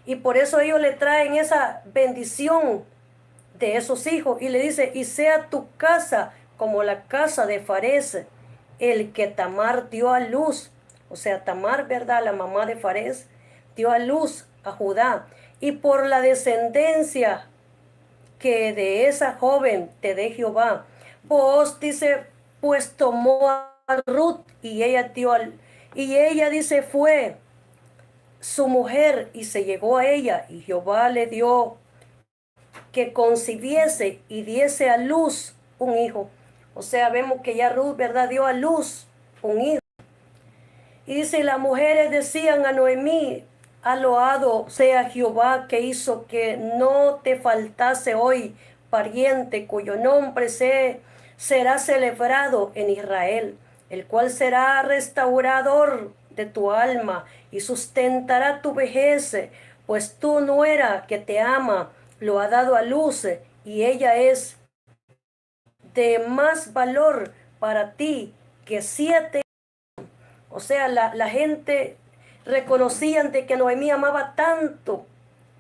Y por eso ellos le traen esa bendición de esos hijos. Y le dice, y sea tu casa como la casa de Fares, el que Tamar dio a luz. O sea, Tamar, ¿verdad? La mamá de Fares dio a luz a Judá. Y por la descendencia que de esa joven te dé Jehová. Vos, dice, pues tomó a Ruth y ella dice, fue su mujer y se llegó a ella y Jehová le dio que concibiese y diese a luz un hijo. O sea, vemos que ya Ruth, ¿verdad? Dio a luz un hijo. Y dice, las mujeres decían a Noemí, alabado sea Jehová que hizo que no te faltase hoy pariente cuyo nombre será celebrado en Israel, el cual será restaurador de tu alma y sustentará tu vejez, pues tu nuera que te ama lo ha dado a luz y ella es de más valor para ti que 7. O sea, la gente reconocían de que Noemí amaba tanto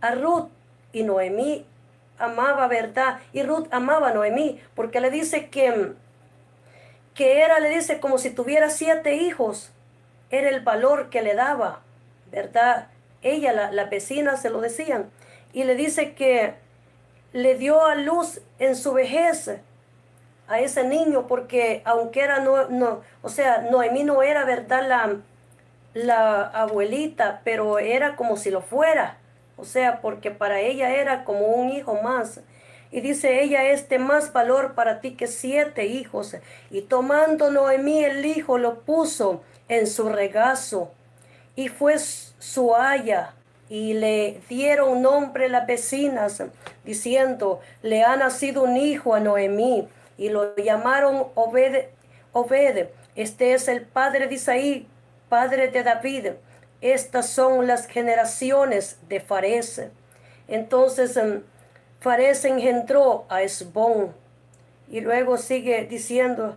a Ruth y Noemí amaba, ¿verdad? Y Ruth amaba a Noemí porque le dice que era, le dice, como si tuviera 7 hijos. Era el valor que le daba, ¿verdad? Ella, las vecinas se lo decían. Y le dice que le dio a luz en su vejez a ese niño porque aunque era, o sea, Noemí no era, ¿verdad? La abuelita, pero era como si lo fuera, o sea, porque para ella era como un hijo más. Y dice ella, este más valor para ti que 7 hijos. Y tomando Noemí el hijo, lo puso en su regazo y fue su haya. Y le dieron nombre las vecinas, diciendo, le ha nacido un hijo a Noemí. Y lo llamaron Obed. Este es el padre de Isaí, padre de David. Estas son las generaciones de Fares. Entonces Fares engendró a Esbón. Y luego sigue diciendo,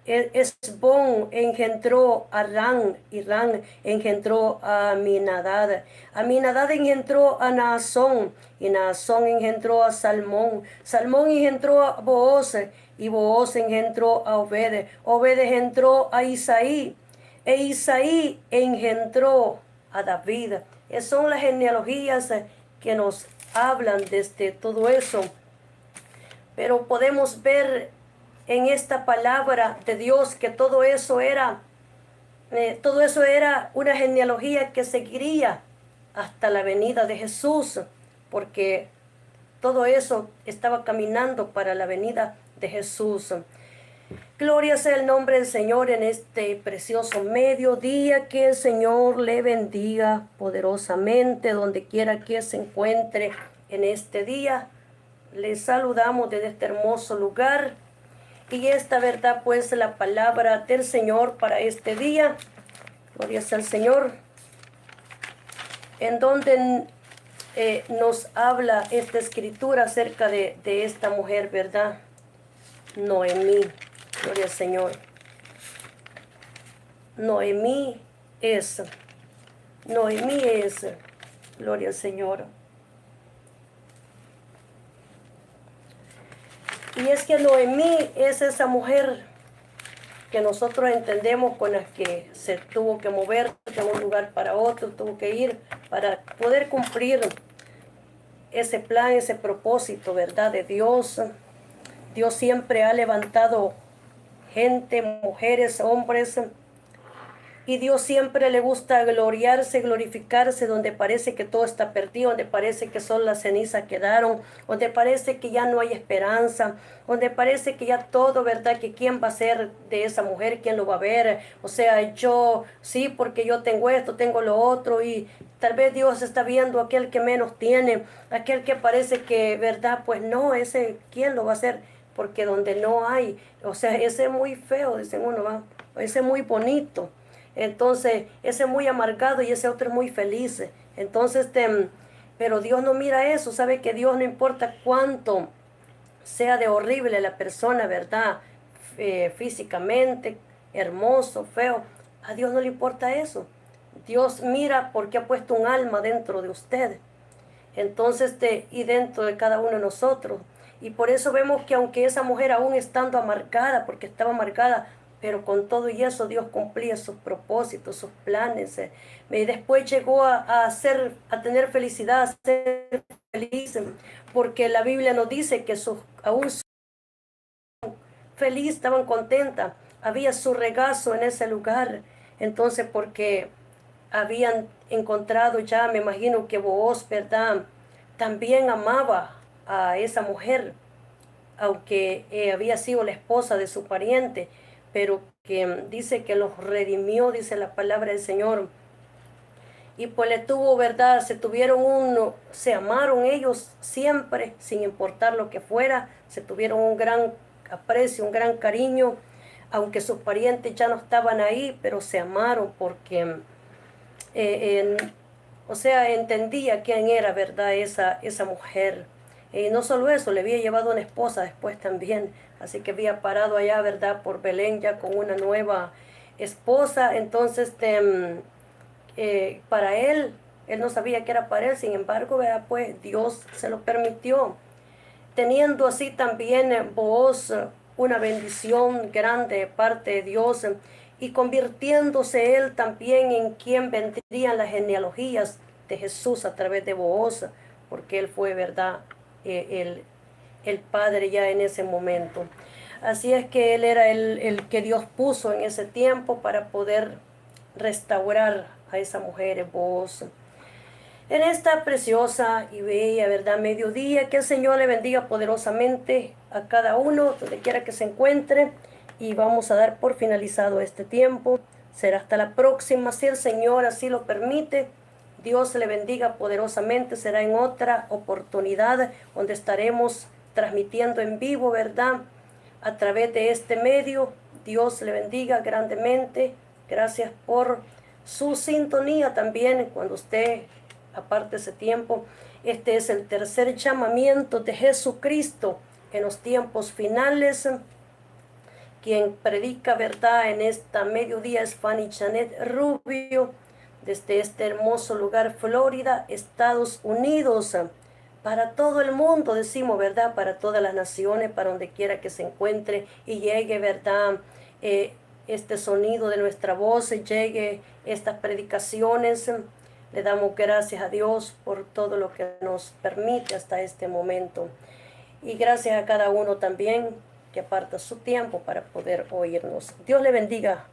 Esbón engendró a Ran, y Ran engendró a Aminadab. Aminadab engendró a Naasón, y Naasón engendró a Salmón. Salmón engendró a Booz, y Booz engendró a Obed. Obed engendró a Isaí, e Isaí engendró a David. Esas son las genealogías que nos hablan desde todo eso. Pero podemos ver en esta palabra de Dios que todo eso era una genealogía que seguiría hasta la venida de Jesús, porque todo eso estaba caminando para la venida de Jesús. Gloria sea el nombre del Señor en este precioso mediodía. Que el Señor le bendiga poderosamente donde quiera que se encuentre en este día. Les saludamos desde este hermoso lugar. Y esta verdad pues la palabra del Señor para este día. Gloria sea al Señor. En donde nos habla esta escritura acerca de esta mujer, ¿verdad? Noemí. Gloria al Señor. Noemí es. Gloria al Señor. Y es que Noemí es esa mujer que nosotros entendemos con la que se tuvo que mover de un lugar para otro, tuvo que ir para poder cumplir ese plan, ese propósito, ¿verdad? De Dios. Dios siempre ha levantado gente, mujeres, hombres, y Dios siempre le gusta gloriarse, glorificarse donde parece que todo está perdido, donde parece que solo las cenizas quedaron, donde parece que ya no hay esperanza, donde parece que ya todo, ¿verdad? Que quién va a ser de esa mujer, quién lo va a ver. O sea, yo sí, porque yo tengo esto, tengo lo otro, y tal vez Dios está viendo aquel que menos tiene, aquel que parece que, ¿verdad? Pues no, ese, ¿quién lo va a hacer? Porque donde no hay, o sea, ese es muy feo, dicen uno, ¿va? Ese es muy bonito. Entonces, ese es muy amargado y ese otro es muy feliz. Entonces, pero Dios no mira eso, sabe que Dios no importa cuánto sea de horrible la persona, ¿verdad? Físicamente, hermoso, feo. A Dios no le importa eso. Dios mira porque ha puesto un alma dentro de usted. Entonces, y dentro de cada uno de nosotros. Y por eso vemos que aunque esa mujer aún estando amargada, porque estaba amargada, pero con todo y eso Dios cumplía sus propósitos, sus planes. Y después llegó a tener felicidad, a ser feliz, porque la Biblia nos dice que aún feliz, estaban contentas, había su regazo en ese lugar. Entonces, porque habían encontrado ya, me imagino que Booz, ¿verdad? También amaba a esa mujer, aunque había sido la esposa de su pariente, pero que dice que los redimió, dice la palabra del Señor. Y pues le tuvo, ¿verdad? Se amaron ellos siempre, sin importar lo que fuera, se tuvieron un gran aprecio, un gran cariño, aunque sus parientes ya no estaban ahí, pero se amaron porque eh, o sea, entendía quién era, ¿verdad? Esa mujer. Y no solo eso, le había llevado una esposa después también. Así que había parado allá, ¿verdad? Por Belén ya con una nueva esposa. Entonces, para él no sabía que era para él. Sin embargo, ¿verdad? Pues Dios se lo permitió. Teniendo así también Booz una bendición grande de parte de Dios y convirtiéndose él también en quien vendrían las genealogías de Jesús a través de Booz, porque él fue, ¿verdad? El padre ya en ese momento. Así es que él era el que Dios puso en ese tiempo para poder restaurar a esa mujer, Booz. En esta preciosa y bella, ¿verdad? Mediodía, que el Señor le bendiga poderosamente a cada uno, donde quiera que se encuentre. Y vamos a dar por finalizado este tiempo. Será hasta la próxima, si el Señor así lo permite. Dios le bendiga poderosamente. Será en otra oportunidad donde estaremos transmitiendo en vivo, ¿verdad? A través de este medio. Dios le bendiga grandemente. Gracias por su sintonía también cuando usted aparte ese tiempo. Este es el tercer llamamiento de Jesucristo en los tiempos finales. Quien predica verdad en esta mediodía es Fanny Janet Rubio, desde este hermoso lugar, Florida, Estados Unidos. Para todo el mundo, decimos, ¿verdad? Para todas las naciones, para donde quiera que se encuentre y llegue, ¿verdad? Este sonido de nuestra voz, llegue estas predicaciones. Le damos gracias a Dios por todo lo que nos permite hasta este momento. Y gracias a cada uno también que aparta su tiempo para poder oírnos. Dios le bendiga